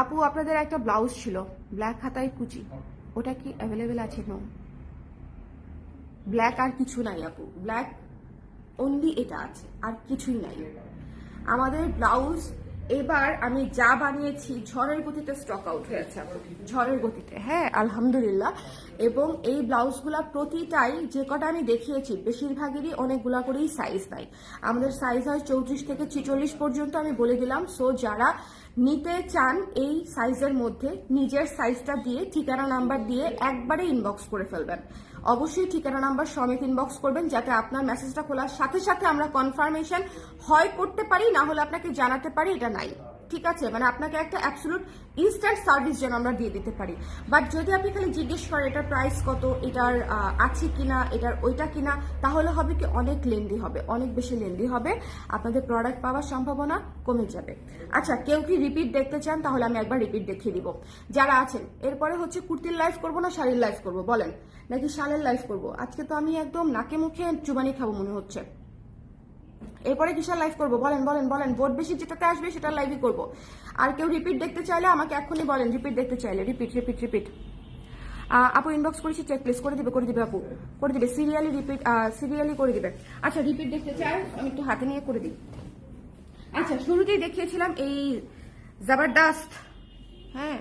Speaker 1: আপু আপনাদের একটা ব্লাউজ ছিল ব্ল্যাক হাতায় কুচি, ওটা কি অ্যাভেলেবেল আছে? নো, ব্ল্যাক আর কিছু নাই আপু, ব্ল্যাক অনলি এটা আছে, আর কিছুই নাই আমাদের ব্লাউজ। এবার আমি যা বানিয়েছি ঝড়ের গতিতে স্টক আউট হয়েছে, ঝড়ের গতিতে, হ্যাঁ আলহামদুলিল্লাহ। এবং এই ব্লাউজগুলা প্রতিটাই যে কটা আমি দেখিয়েছি বেশিরভাগেরই অনেকগুলা করেই সাইজ নাই। আমাদের সাইজ হয় 34 থেকে 46 পর্যন্ত, আমি বলে দিলাম। সো যারা নিতে চান এই সাইজের মধ্যে নিজের সাইজটা দিয়ে ঠিকানা নাম্বার দিয়ে একবারে ইনবক্স করে ফেলবেন। অবশ্যই ঠিকানা নাম্বার সমেত ইনবক্স করবেন, যাতে আপনার মেসেজটা খোলার সাথে সাথে আমরা কনফার্মেশন হয় করতে পারি, না হলে আপনাকে জানাতে পারি এটা নাই। ঠিক আছে, মানে আপনাকে একটা অ্যাবসলিউট ইনস্ট্যান্ট সার্ভিস যেন আমরা দিয়ে দিতে পারি। বাট যদি আপনি খালি জিজ্ঞেস করেন এটার প্রাইস কত, এটার আছে কিনা, এটার ওইটা কিনা, তাহলে হবে কি অনেক লেন্দি হবে, অনেক বেশি লেন্দি হবে, আপনাদের প্রোডাক্ট পাওয়ার সম্ভাবনা কমে যাবে। আচ্ছা, কেউ কি রিপিট দেখতে চান? তাহলে আমি একবার রিপিট দেখিয়ে দিব যারা আছেন। এরপরে হচ্ছে কুর্তির লাইভ করবো না শাড়ির লাইভ করবো বলেন, নাকি শালের লাইভ করবো? আজকে তো আমি একদম নাকে মুখে চুবানি খাবো মনে হচ্ছে। এরপরে কিসের লাইভ করবো বলেন বলেন বলেন, ভোট বেশি যেটাতে আসবে সেটার লাইভই করবো। আর কেউ রিপিট দেখতে চাইলে আমাকে এখনই বলেন, রিপিট দেখতে চাইলে। Repeat repeat repeat. আপু ইনবক্স করেছি, চেক প্লিজ করে দিবে আপু, করে দিবে, সিরিয়ালি রিপিট, সিরিয়ালি করে দিবে। আচ্ছা, রিপিট দেখতে চাই, আমি একটু হাতে নিয়ে করে দিই। আচ্ছা, শুরুতেই দেখিয়েছিলাম এই জবরদস্ত, হ্যাঁ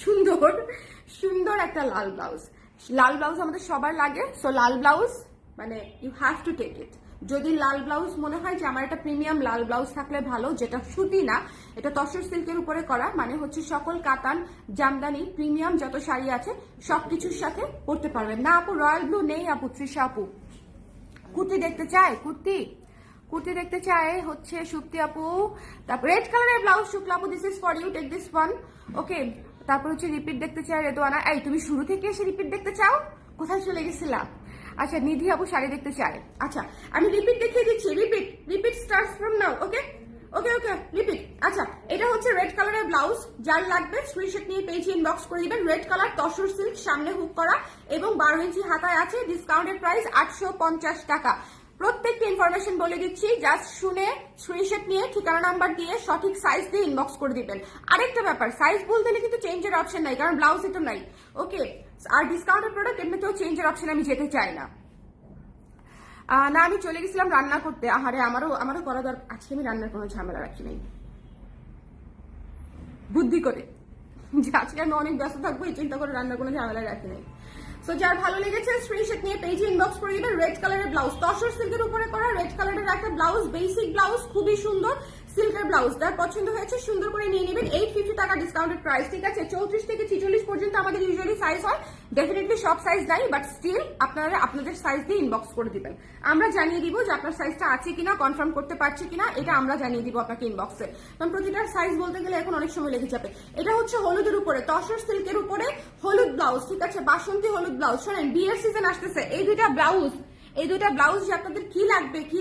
Speaker 1: সুন্দর সুন্দর একটা লাল ব্লাউজ। লাল ব্লাউজ আমাদের সবার লাগে। সো লাল ব্লাউজ মানে you have to take it. যদি লাল ব্লাউজ মনে হয় যে আমার একটা প্রিমিয়াম লাল ব্লাউজ থাকলে ভালো, যেটা সুতি না, এটা তসর সিল্কের উপরে করা, মানে হচ্ছে সকল কাতান, জামদানি, প্রিমিয়াম যত শাড়ি আছে সবকিছুর সাথে পরতে পারবেন। না আপু রয়্যাল ব্লু নেই আপু, তৃষা আপু। কুর্তি দেখতে চায়, কুর্তি দেখতে চায় হচ্ছে সুপ্তি আপু। তারপর রেড কালারের ব্লাউজ শুক্লা আপু, this is for you, take this one. Okay, তারপর হচ্ছে রিপিট দেখতে চাই রেদওয়ানা। এই তুমি শুরু থেকে এসে রিপিট দেখতে চাও? কোথায় চলে গেছিলা? আচ্ছা, নিধি আপু শাড়ি দেখতে চায়। আচ্ছা, আমি রিপিট দেখিয়ে দিচ্ছি। Repeat starts from now. Okay okay okay, repeat. আচ্ছা, এটা হচ্ছে রেড কালারের ব্লাউজ। যার লাগবে স্ক্রিনশট নিয়ে পেজে ইনবক্স করে দিবেন। রেড কালার তসর সিল্ক, সামনে হুক করা এবং 12 ইঞ্চি হাতায় আছে। ডিসকাউন্টেড প্রাইস 850 টাকা। প্রত্যেকটা ইনফরমেশন বলে দিচ্ছি, জাস্ট শুনে স্ক্রিনশট নিয়ে ঠিকানা নাম্বার দিয়ে সঠিক সাইজ দিয়ে ইনবক্স করে দিবেন। আরেকটা ব্যাপার, সাইজ ভুল দিলে কিন্তু চেঞ্জের অপশন নাই, কারণ ব্লাউজ এটা নাই। ওকে, আর ডিসকাউন্টেড প্রোডাক্ট এমনিতেও চেঞ্জের অপশন আমি যেতে চাই না। না, আমি চলে গেছিলাম রান্না করতে। আহারে, আমারও করা দরকার। আজকে আমি রান্নার কোনো ঝামেলা রাখি নাই, বুদ্ধি করে, যে আজকে আমি অনেক ব্যস্ত থাকবো এই চিন্তা করে রান্নার কোনো ঝামেলা রাখি নাই। সো যার ভালো লেগেছে স্ক্রিনশট নিয়ে পেজে ইনবক্স করে দিবেন। রেড কালারের ব্লাউজ, তসর সিল্কের উপরে করা রেড কালারের একটা ব্লাউজ, বেসিক ব্লাউজ, খুবই সুন্দর সিল্কের ব্লাউজ। যার পছন্দ হয়েছে সুন্দর করে নিয়ে নেবেন। 850 টাকা ডিসকাউন্টেড প্রাইস। ঠিক আছে, 34 থেকে 46 পর্যন্ত আমাদের ইউজুয়ালি সাইজ হয়। ডেফিনেটলি সব সাইজ নাই, বাট স্টিল আপনারা আপনাদের সাইজ দিয়ে ইনবক্স করে দিবেন। আমরা জানিয়ে দিব যে আপনার সাইজটা আছে কিনা, কনফার্ম করতে পারছি কিনা, এটা আমরা জানিয়ে দিব আপনাকে ইনবক্সে। কারণ প্রতিটা সাইজ বলতে গেলে এখন অনেক সময় লেগে যাবে। এটা হচ্ছে হলুদের উপরে, তসর সিল্কের উপরে হলুদ ব্লাউজ। ঠিক আছে, বাসন্তী হলুদ ব্লাউজ। শোনেন, বিয়ের সিজন আসতেছে, এই দুইটা ব্লাউজ যে আপনাদের কি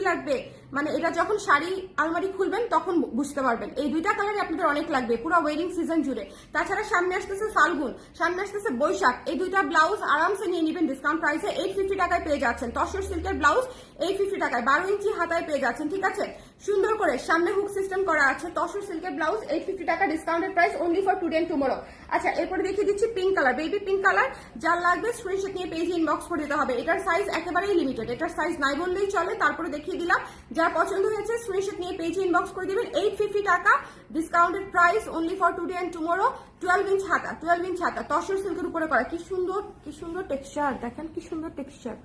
Speaker 1: লাগবে মানে এটা যখন শাড়ি আলমারি খুলবেন তখন বুঝতে পারবেন। এই দুইটা কালারই আপনাদের অনেক লাগবে পুরো ওয়েডিং সিজন জুড়ে। তাছাড়া সামনে আসতেছে ফাল্গুন, সামনে আসতেছে বৈশাখ। এই দুইটা ব্লাউজ আরামসে নিয়ে নেবেন ডিসকাউন্ট প্রাইসে। 850 টাকায় পেয়ে যাচ্ছেন তসর সিল্কের ব্লাউজ। 850 টাকায় 12 ইঞ্চি হাতায় পেয়ে যাচ্ছেন। ঠিক আছে, সুন্দর করে সামনে হুক সিস্টেম করা আছে। তসর সিল্কের ব্লাউজ 850 টাকা discounted price, only for today and tomorrow. আচ্ছা, এরপরে দেখিয়ে দিচ্ছি pink colour, baby pink colour. যার লাগবে স্ক্রিনশট নিয়ে পেজে ইনবক্স করে দিতে হবে। এটার সাইজ একেবারেই লিমিটেড, এটার সাইজ নাই বললেই চলে। তারপরে দেখিয়ে দিলাম, যার পছন্দ হয়েছে স্ক্রিনশট নিয়ে পেজে ইনবক্স করে দিবেন। 850 টাকা discounted price, only for today and tomorrow. 12 inch হাতা তসর সিল্কের উপরে করা। কি সুন্দর টেক্সচার, দেখেন কি সুন্দর টেক্সচার,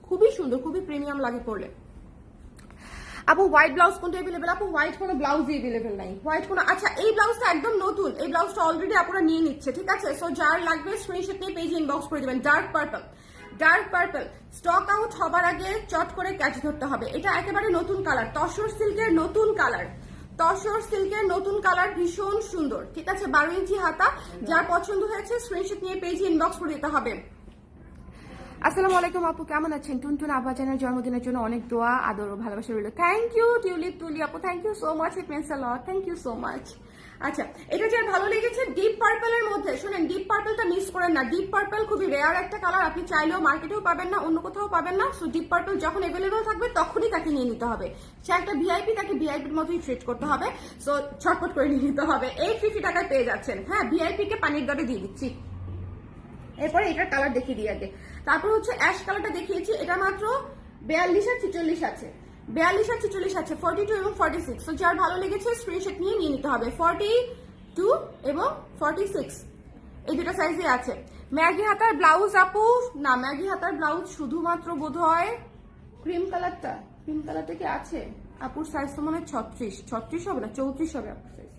Speaker 1: খুবই সুন্দর, খুবই প্রিমিয়াম লাগে পরলে। আপু হোয়াইট ব্লাউজ কোনটা अवेलेबल? আপু হোয়াইট কোনো ব্লাউজই अवेलेबल নাই, হোয়াইট কোনো। আচ্ছা, এই ব্লাউজটা একদম নতুন, এই ব্লাউজটা অলরেডি আপনারা নিয়ে নিচ্ছে। ঠিক আছে, সো যার লাগবে স্ক্রিনশট নিয়ে পেজে ইনবক্স করে দিবেন। ডার্ক পার্পল স্টক আউট হবার আগে চট করে ক্যাচ ধরতে হবে। এটা একেবারে নতুন কালার, তসর সিল্কের নতুন কালার, ভীষণ সুন্দর। ঠিক আছে, 12 ইঞ্চি হাতা। যার পছন্দ হয়েছে স্ক্রিনশট নিয়ে পেজে ইনবক্স করে দিতে হবে। আসসালামু আলাইকুম আপু, কেমন আছেন? টুনটুন আব্বাজানের জন্মদিনের জন্য অনেক দোয়া, আদর ও ভালোবাসা রইল। থ্যাংক ইউ টিউলিপ তুলি আপু, thank you so much, it means a lot, thank you so much. আচ্ছা, এটা যার ভালো লেগেছে ডিপ পার্পলের মধ্যে, শুনেন ডিপ পার্পলটা মিস করেন না। ডিপ পার্পল খুবই রেয়ার একটা কালার, আপনি চাইলেও মার্কেটেও পাবেন না, অন্য কোথাও পাবেন না। সো ডিপ পার্পল যখন অ্যাভেলেবল থাকবে তখনই তাকে নিয়ে নিতে হবে। সে একটা ভিআইপি, তাকে ভিআইপির মতোই ট্রিট করতে হবে। সো ছটপট করে নিয়ে নিতে হবে। 850 টাকায় পেয়ে যাচ্ছেন। হ্যাঁ, ভিআইপি কে পানির দরে দিয়ে দিচ্ছি। এরপরে এটার কালার দেখিয়ে দিই আগে। তারপর হচ্ছে অ্যাশ কালারটা দেখিয়েছি, এটা মাত্র 42 আর 46 আছে। 42 আর 46 আছে, 42 এবং 46। তো যার ভালো লেগেছে স্ক্রিনশট নিয়ে নিতে হবে। 42 এবং 46 এই দুটো সাইজে আছে। ম্যাগি হাতার ব্লাউজ আপু, না ম্যাগি হাতার ব্লাউজ শুধুমাত্র বোধ হয় ক্রিম কালারটা কি আছে? আপুর সাইজ তো মনে হয় 36 হবে না, 34 হবে আপুর সাইজ।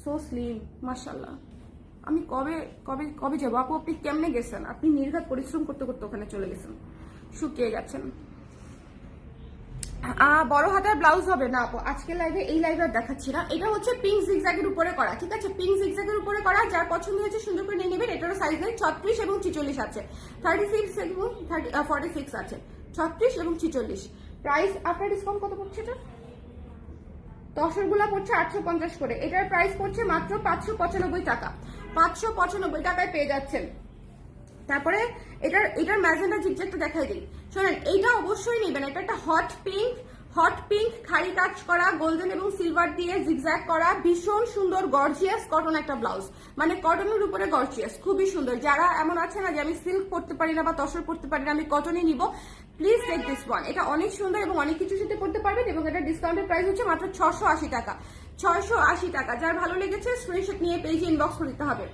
Speaker 1: সো স্লিম, মাশাআল্লাহ। আমি কবে যাবো আপু? আপনি কেমনে গেছেন? আপনি নির্ঘাত পরিশ্রম করতে করতে ওখানে চলে গেছেন, শুকিয়ে গেছেন। বড় হাতার ব্লাউজ হবে না আপু, আজকে লাইভে এই লাইভে আর দেখাচ্ছি না। এটা হচ্ছে পিঙ্ক জিগজ্যাগের উপরে করা। ঠিক আছে, পিঙ্ক জিগজ্যাগের উপরে করা। যার পছন্দ হয়েছে সুন্দর করে নিয়ে নেবেন। এটারও সাইজ নেই, 36 এবং 46 আছে। 36 এবং 46 আছে, 36 এবং 46। প্রাইস আপনার ডিসকাউন্ট কত পড়ছে? এটা তসরগুলা পড়ছে 850 করে, এটার প্রাইস পড়ছে মাত্র 595 টাকা। 595 টাকায় পেয়ে যাচ্ছেন। তারপরে এটার ম্যাজেন্ডা জিগজ্যাগটা দেখাই দিই। শোনেন, এইটা অবশ্যই নেবেন। এটা একটা হট পিঙ্ক খাড়ি কাজ করা, গোল্ডেন এবং সিলভার দিয়ে জিগজ্যাগ করা, ভীষণ সুন্দর গর্জিয়াস কটন একটা ব্লাউজ, মানে কটনের উপরে গর্জিয়াস, খুবই সুন্দর। যারা এমন আছে না যে আমি সিল্ক পরতে পারি না বা তসর পরতে পারি না, আমি কটনই নিব, প্লিজ টেক দিস ওয়ান। এটা অনেক সুন্দর এবং অনেক কিছুর সাথে পড়তে পারবেন। এবং এটা ডিসকাউন্টের প্রাইস হচ্ছে মাত্র 680 টাকা। 680 টাকা। যার ভালো লেগেছে স্ক্রিনশট নিয়ে পেজে ইনবক্স করতে হবে।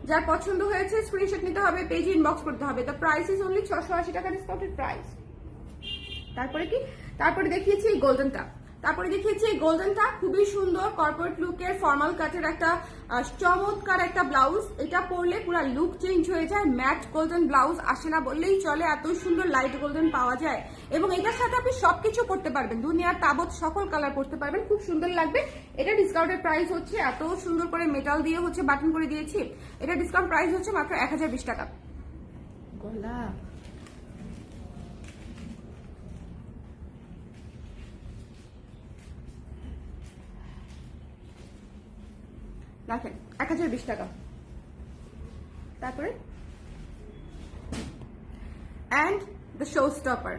Speaker 1: যার পছন্দ হয়েছে স্ক্রিনশট নিতে হবে, পেজে ইনবক্স করতে হবে। দ্য প্রাইস ইজ অনলি 680 টাকা, ডিসকাউন্টেড প্রাইস। তারপরে দেখিয়েছি এই গোল্ডেনটা, খুবই সুন্দর কর্পোরেট লুকের ফর্মাল কাটের একটা চমৎকার একটা ব্লাউজ। এটা পরলে পুরো লুক চেঞ্জ হয়ে যায়। ম্যাট গোল্ডেন ব্লাউজ আসে না বললেই চলে, এত সুন্দর লাইট গোল্ডেন পাওয়া যায়। এবং এটার সাথে আপনি সবকিছু পরতে পারবেন, দুনিয়ার তাবৎ সকল কালার পরতে পারবেন, খুব সুন্দর লাগবে। এটা ডিসকাউন্টের প্রাইস হচ্ছে, এত সুন্দর করে মেটাল দিয়ে হচ্ছে বাটন করে দিয়েছি, এটা ডিসকাউন্ট প্রাইস হচ্ছে মাত্র 1020 টাকা। গলা দেখেন 1020 টাকা। তারপরে অ্যান্ড দ্য শো স্টপার,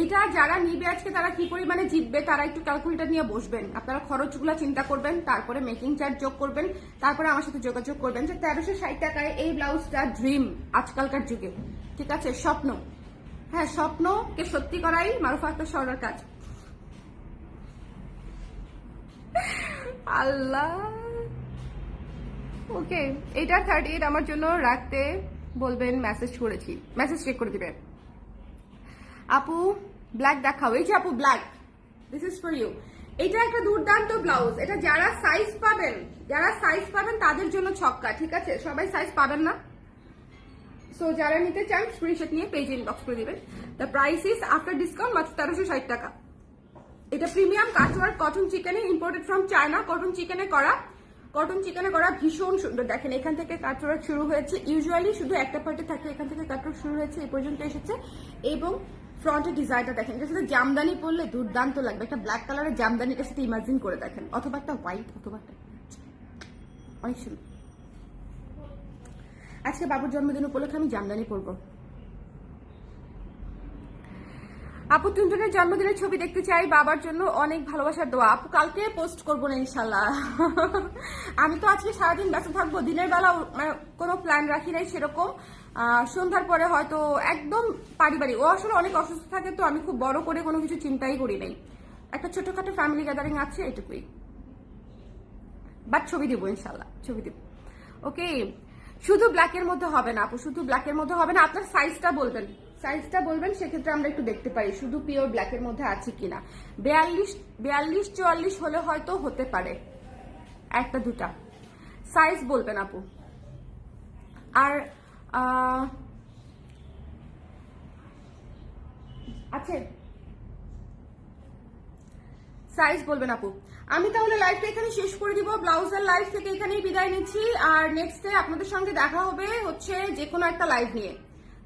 Speaker 1: এটা যারা নিবে আজকে তারা কি পরিমাণে জিতবে তারা একটু ক্যালকুলেটর নিয়ে বসবেন, আপনারা খরচগুলো চিন্তা করবেন, তারপরে মেকিং চার্জ যোগ করবেন, তারপরে আমার সাথে যোগাযোগ করবেন যে 1360 টাকায় এই ব্লাউজটা ড্রিম আজকালকার যুগে, ঠিক আছে? স্বপ্ন, হ্যাঁ স্বপ্নকে সত্যি করাই মারুফা আক্তার সরার কাজ। আল্লাহ, ওকে এটা 38 আমার জন্য রাখতে বলবেন, মেসেজ করেছি, মেসেজ চেক করে দিবেন। আপু ব্ল্যাক দেখাও, এই যে আপু black, this is for you. এটা একটা দুর্দান্ত ব্লাউজ, এটা যারা সাইজ পাবেন, যারা সাইজ পাবেন তাদের জন্য ছক্কা, ঠিক আছে? সবাই সাইজ পাবেন না, সো যারা নিতে চান স্ক্রিনশট নিয়ে পেজ ইনবক্স করে দিবেন। The price is after discount মাত্র 1360 টাকা। এটা প্রিমিয়াম কাটওয়ার্ক কটন চিকেনে, ইম্পোর্টেড ফ্রম চায়না, কটন চিকেনে করা, কটন চিকেনে করা, ভীষণ সুন্দর। দেখেন এখান থেকে কাটওয়ার্ক শুরু হয়েছে, ইউজুয়ালি শুধু একটা পার্টে থাকে, এখান থেকে কাটওয়ার্ক শুরু হয়েছে এই পর্যন্ত এসেছে। এবং ফ্রন্টের ডিজাইনটা দেখেন, এটার সাথে জামদানি পরলে দুর্দান্ত লাগবে, একটা ব্ল্যাক কালারের জামদানিটার সাথে ইমাজিন করে দেখেন, অথবা একটা হোয়াইট, অথবা একটা অনেক সুন্দর। আজকে বাবুর জন্মদিন উপলক্ষে আমি জামদানি পরবো। আপু টুনটুনের জন্মদিনের ছবি দেখতে চাই, বাবার জন্য অনেক ভালোবাসার দোয়া। আপু কালকে পোস্ট করবো না ইনশাল্লাহ। আমি তো আজকে সারাদিন ব্যস্ত থাকবো, দিনের বেলা কোনো প্ল্যান রাখি নাই সেরকম। সন্ধ্যার পরে হয়তো একদম পারিবারিক, ও আসলে অনেক অসুস্থ থাকে, তো আমি খুব বড় করে কোনো কিছু চিন্তাই করি নাই, একটা ছোটখাটো ফ্যামিলি গ্যাদারিং আছে এটুকুই, বাট ছবি দিব ইনশাল্লাহ, ছবি দিব। ওকে, শুধু ব্ল্যাকের মধ্যে হবে না আপু, শুধু ব্ল্যাকের মধ্যে হবে না, আপনার সাইজটা বলবেন, সাইজটা বলবেন, সেক্ষেত্রে আমরা একটু দেখতে পারি শুধু পিওর ব্ল্যাকের মধ্যে আছে কিনা। 42-44 হলে হয়তো হতে পারে, একটা দুটা সাইজ বলবেন আপু। আর আছে সাইজ বলবেন আপু। আমি তাহলে লাইভটা এখানে শেষ করে দিব, ব্লাউজের লাইভ থেকে এখানেই বিদায় নিচ্ছি। আর নেক্সট ডে আপনাদের সঙ্গে দেখা হবে হচ্ছে যে কোনো একটা লাইভ নিয়ে,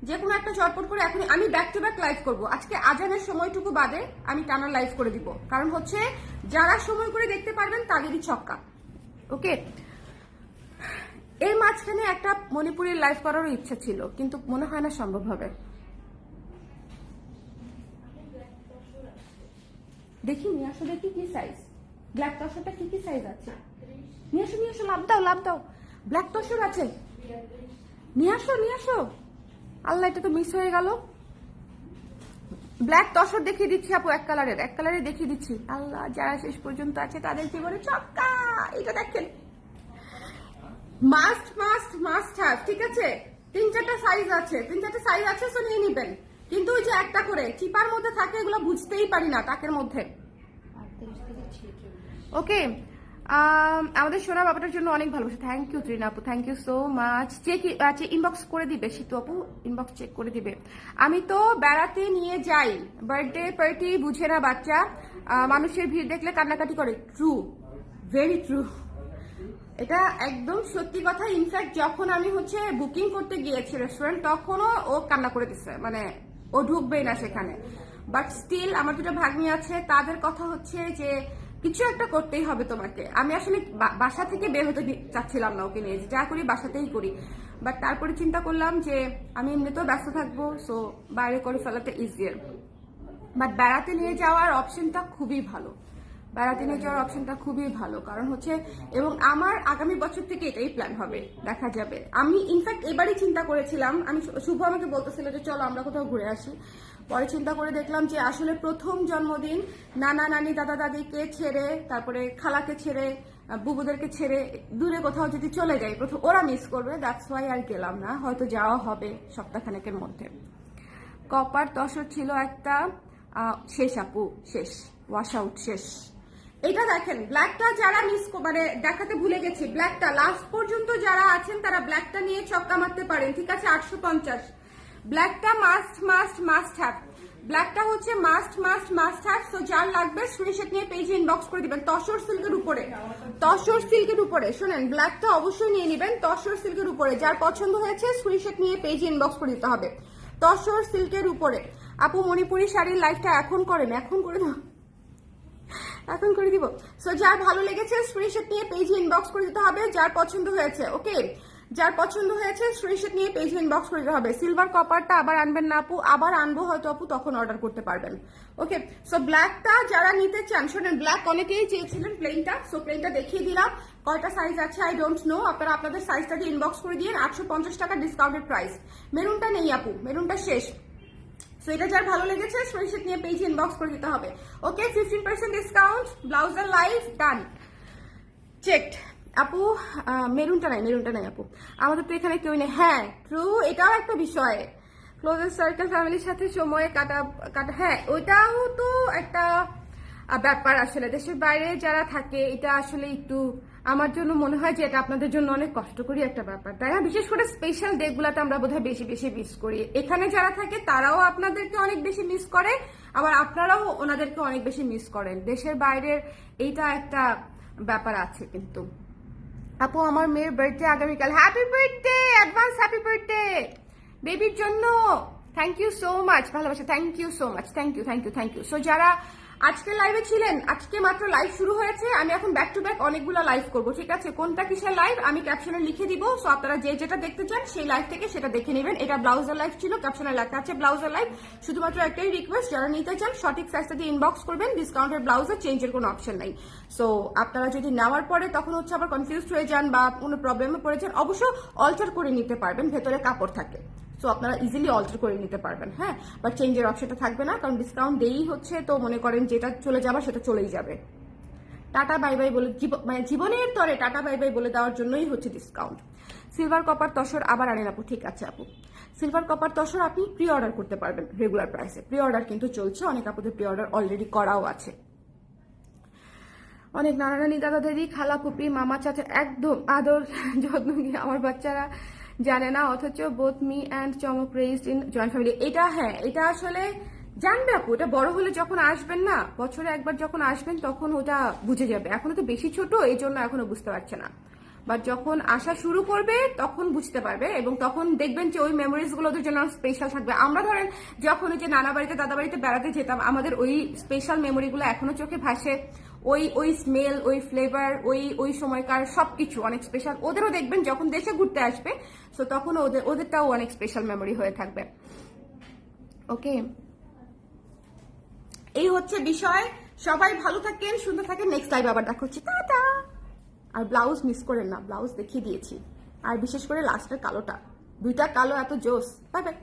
Speaker 1: যে কোনো একটা চটপট করে। এখন আমি ব্যাক টু ব্যাক লাইভ করবো, আজকে আজানের সময়টুকু বাদে আমি টানা লাইভ করে দিব, কারণ হচ্ছে যারা সময় করে দেখতে পারবেন তাদেরই ছক্কা। ওকে, এর মাঝখানে একটা মণিপুরের লাইভ করারও ইচ্ছা ছিল, কিন্তু মনে হয় না সম্ভব হবে। দেখি নিয়ে আসো, দেখি কি সাইজ ব্ল্যাক টসরটা, কি কি সাইজ আছে নিয়ে আসো, নিয়ে আসো, লাভ দাও, লাভ দাও, ব্ল্যাক টসর আছে, নিয়ে আসো, নিয়ে আসো। আল্লাহ, এটা তো মিস হয়ে গেল। ব্ল্যাক টসর দেখিয়ে দিচ্ছি আপু, এক কালারে দেখিয়ে দিচ্ছি। আল্লাহ, যারা শেষ পর্যন্ত আছে তাদের জীবনে ছক্কা। এটা দেখেন, মাস্ট মাস্ট মাস্ট হ্যাভ, ঠিক আছে? 3-4টা সাইজ আছে, 3-4টা সাইজ আছে, সো নিয়ে নিবেন। কিন্তু ওই যে একটা করে চিপার মধ্যে থাকে, এগুলো বুঝতেই পারি না টাকের মধ্যে। ওকে, আমাদের সোনা বাবাটার জন্য অনেক ভালোবাসা। থ্যাংক ইউ ত্রিনা আপু, thank you so much. Check inbox করে দিবে সিতু আপু, ইনবক্স চেক করে দিবে। আমি তো বেড়াতে নিয়ে যাই, বার্থডে পার্টি বুঝে না বাচ্চা, মানুষের ভিড় দেখলে কান্নাকাটি করে। ট্রু, ভেরি ট্রু, এটা একদম সত্যি কথা। ইনফ্যাক্ট যখন আমি হচ্ছে বুকিং করতে গিয়েছি রেস্টুরেন্ট, তখনও ও কান্না করে দিচ্ছে, মানে ও ঢুকবেই না সেখানে। বাট স্টিল আমার দুটো ভাগ্নি আছে, তাদের কথা হচ্ছে যে কিছু একটা করতেই হবে তোমাকে। আমি আসলে বাসা থেকে বের হতে চাচ্ছিলাম না ওকে নিয়ে, যা করি বাসাতেই করি। বাট তারপরে চিন্তা করলাম যে আমি এমনিতেও ব্যস্ত থাকবো, সো বাইরে করে ফেলাটা ইজিয়ার। বাট বেড়াতে নিয়ে যাওয়ার অপশনটা খুবই ভালো, বেড়াতে নিয়ে যাওয়ার অপশনটা খুবই ভালো, কারণ হচ্ছে, এবং আমার আগামী বছর থেকে এটাই প্ল্যান হবে, দেখা যাবে। আমি ইনফ্যাক্ট এবারই চিন্তা করেছিলাম, আমি শুভ আমাকে বলতেছিল যে চলো আমরা কোথাও ঘুরে আসি। পরে চিন্তা করে দেখলাম যে আসলে প্রথম জন্মদিন নানা নানি দাদা দাদিকে ছেড়ে, তারপরে খালাকে ছেড়ে, বুবুদেরকে ছেড়ে দূরে কোথাও যদি চলে যাই, প্রথম ওরা মিস করবে, দ্যাটস ওয়াই আর গেলাম না। হয়তো যাওয়া হবে সপ্তাহখানেকের মধ্যে। কপার তসর ছিল একটা, শেষ আপু, শেষ, ওয়াশ আউট, শেষ। এটা দেখেন, ব্ল্যাকটা যারা মিস মানে দেখাতে ভুলে গেছি, ব্ল্যাকটা লাস্ট পর্যন্ত যারা আছেন তারা ব্ল্যাকটা নিয়ে ছক্কা মারতে পারেন, ঠিক আছে? 850, ব্ল্যাকটা মাস্ট মাস্ট মাস্ট হ্যাভ, ব্ল্যাকটা হচ্ছে must must must have. So যার লাগবে স্ক্রিনশট নিয়ে পেজে ইনবক্স করে দিবেন। তসর সিল্কের উপরে, তসর সিল্কের উপরে, শোনেন, ব্ল্যাকটা অবশ্যই নিয়ে নেবেন তসর সিল্কের উপরে। যার পছন্দ হয়েছে স্ক্রিনশট নিয়ে পেজে ইনবক্স করে দিতে হবে। তসর সিল্কের উপরে। আপু মণিপুরি শাড়ির লাইফটা এখন করেন, এখন করে দাও, এখন করে দিব। সো যার ভালো লেগেছে স্ক্রিনশট নিয়ে পেজে ইনবক্স করে দিতে হবে, যার পছন্দ হয়েছে। ওকে, যার পছন্দ হয়েছে স্ক্রিনশট নিয়ে পেজে ইনবক্স করে দিতে হবে। সিলভার কপারটা আবার আনবেন না আপু? আবার আনবো হয়তো আপু, তখন অর্ডার করতে পারবেন। ওকে, সো ব্ল্যাকটা যারা নিতে চান, শোনেন ব্ল্যাক অনেকেই চেয়েছিলেন প্লেনটা, সো প্লেনটা দেখিয়ে দিলাম। কয়টা সাইজ আছে আই ডোন্ট নো, আপনারা আপনাদের সাইজটা দিয়ে ইনবক্স করে দিয়ে 850 টাকা ডিসকাউন্টেড প্রাইস। মেরুনটা নেই আপু, মেরুনটা শেষ। সো এটা যার ভালো লেগেছে স্ক্রিনশট নিয়ে পেজে ইনবক্স করে দিতে হবে। ওকে, 15% ডিসকাউন্ট, ব্লাউজার লাইভ ডান, চেকড। আপু মেরুনটা নাই আপু, আমাদের তো এখানে কেউ নেই। হ্যাঁ ট্রু, এটাও একটা বিষয়। ক্লোজেস্ট সার্কেল ফ্যামিলির সাথে সময় কাটা, হ্যাঁ ওইটাও তো একটা ব্যাপার। আসলে দেশের বাইরে যারা থাকে এটা আসলে একটু আমার জন্য মনে হয় যে এটা আপনাদের জন্য অনেক কষ্টকরী একটা ব্যাপার, তাই না? বিশেষ করে স্পেশাল ডে গুলাতে আমরা বোধহয় বেশি বেশি মিস করি। এখানে যারা থাকে তারাও আপনাদেরকে অনেক বেশি মিস করে, আবার আপনারাও ওনাদেরকে অনেক বেশি মিস করেন। দেশের বাইরের এইটা একটা ব্যাপার আছে। কিন্তু আপু আমার মেয়ের বার্থডে আগামীকাল, happy birthday, advance happy birthday বেবির জন্য। থ্যাংক ইউ সো মাচ, ভালোবাসা, thank you so much, thank you thank you thank you. So যারা আজকে লাইভে ছিলেন, আজকে মাত্র লাইভ শুরু হয়েছে, আমি এখন ব্যাক টু ব্যাক অনেকগুলো লাইভ করবো, ঠিক আছে? কোনটা কিসের লাইভ আমি ক্যাপশনে লিখে দিব। সো আপনারা যে যেটা দেখতে চান সেই লাইভ থেকে সেটা দেখে নেবেন। এটা ব্লাউজার লাইভ ছিল, ক্যাপশনে লেখা আছে ব্লাউজার লাইভ। শুধুমাত্র একটাই রিকোয়েস্ট, যারা নিতে চান সঠিক সাইজটা দিয়ে ইনবক্স করবেন। ডিসকাউন্টের ব্লাউজে চেঞ্জের কোনো অপশন নাই। সো আপনারা যদি নেওয়ার পরে তখন হচ্ছে আবার কনফিউজড হয়ে যান বা কোনো প্রবলেমে পড়ে যান, অবশ্য অল্টার করে নিতে পারবেন, ভেতরে কাপড় থাকে, সো আপনারা ইজিলি অল্টার করে নিতে পারবেন। হ্যাঁ, বাট চেঞ্জের অপশনটা থাকবে না, কারণ ডিসকাউন্ট দেই হচ্ছে, তো মনে করেন যেটা চলে যাবে সেটা চলেই যাবে। টাটা বাই বাই বলে, মানে জীবনের তরে টাটা বাই বাই বলে দেওয়ার জন্যই হচ্ছে ডিসকাউন্ট। সিলভার কপার তসর আবার আনেন আপু, ঠিক আছে আপু। সিলভার কপার তসর আপনি প্রি অর্ডার করতে পারবেন রেগুলার প্রাইসে, প্রি অর্ডার কিন্তু চলছে, অনেক আপুদের প্রি অর্ডার অলরেডি করাও আছে। অনেক নানা নানি দাদা দাদি খালা পুপি মামা চাচা একদম আদর যত্ন নিয়ে আমার বাচ্চারা জানে না, অথচ বোথ মি অ্যান্ড চমক রেইজড ইন জয়েন্ট ফ্যামিলি। এটা হ্যাঁ, এটা আসলে জানবে আপু, এটা বড় হলে যখন আসবেন না, বছরে একবার যখন আসবেন তখন ওটা বুঝে যাবে। এখনো তো বেশি ছোট, এই জন্য এখনো বুঝতে পারছে না, বাট যখন আসা শুরু করবে তখন বুঝতে পারবে, এবং তখন দেখবেন যে ওই মেমোরিজ গুলো ওদের জন্য স্পেশাল থাকবে। আমরা ধরেন যখন ওই যে নানা বাড়িতে দাদা বাড়িতে বেড়াতে যেতাম, আমাদের ওই স্পেশাল মেমোরিগুলো এখনো চোখে ভাসে। ওই ওই স্মেল, ওই ফ্লেভার, ওই সময়কার সবকিছু অনেক স্পেশাল। ওদেরও দেখবেন যখন দেশে ঘুরতে আসবে, সো তখন ওদেরটাও অনেক স্পেশাল মেমোরি হয়ে থাকবে। ওকে, এই হচ্ছে বিষয়। সবাই ভালো থাকেন, সুন্দর থাকেন, নেক্সট লাইভ আবার দেখা হচ্ছে, টাটা। আর ব্লাউজ মিস করেন না, ব্লাউজ দেখিয়ে দিয়েছি, আর বিশেষ করে লাস্টের কালোটা, দুইটা কালো এত জোস। Bye bye.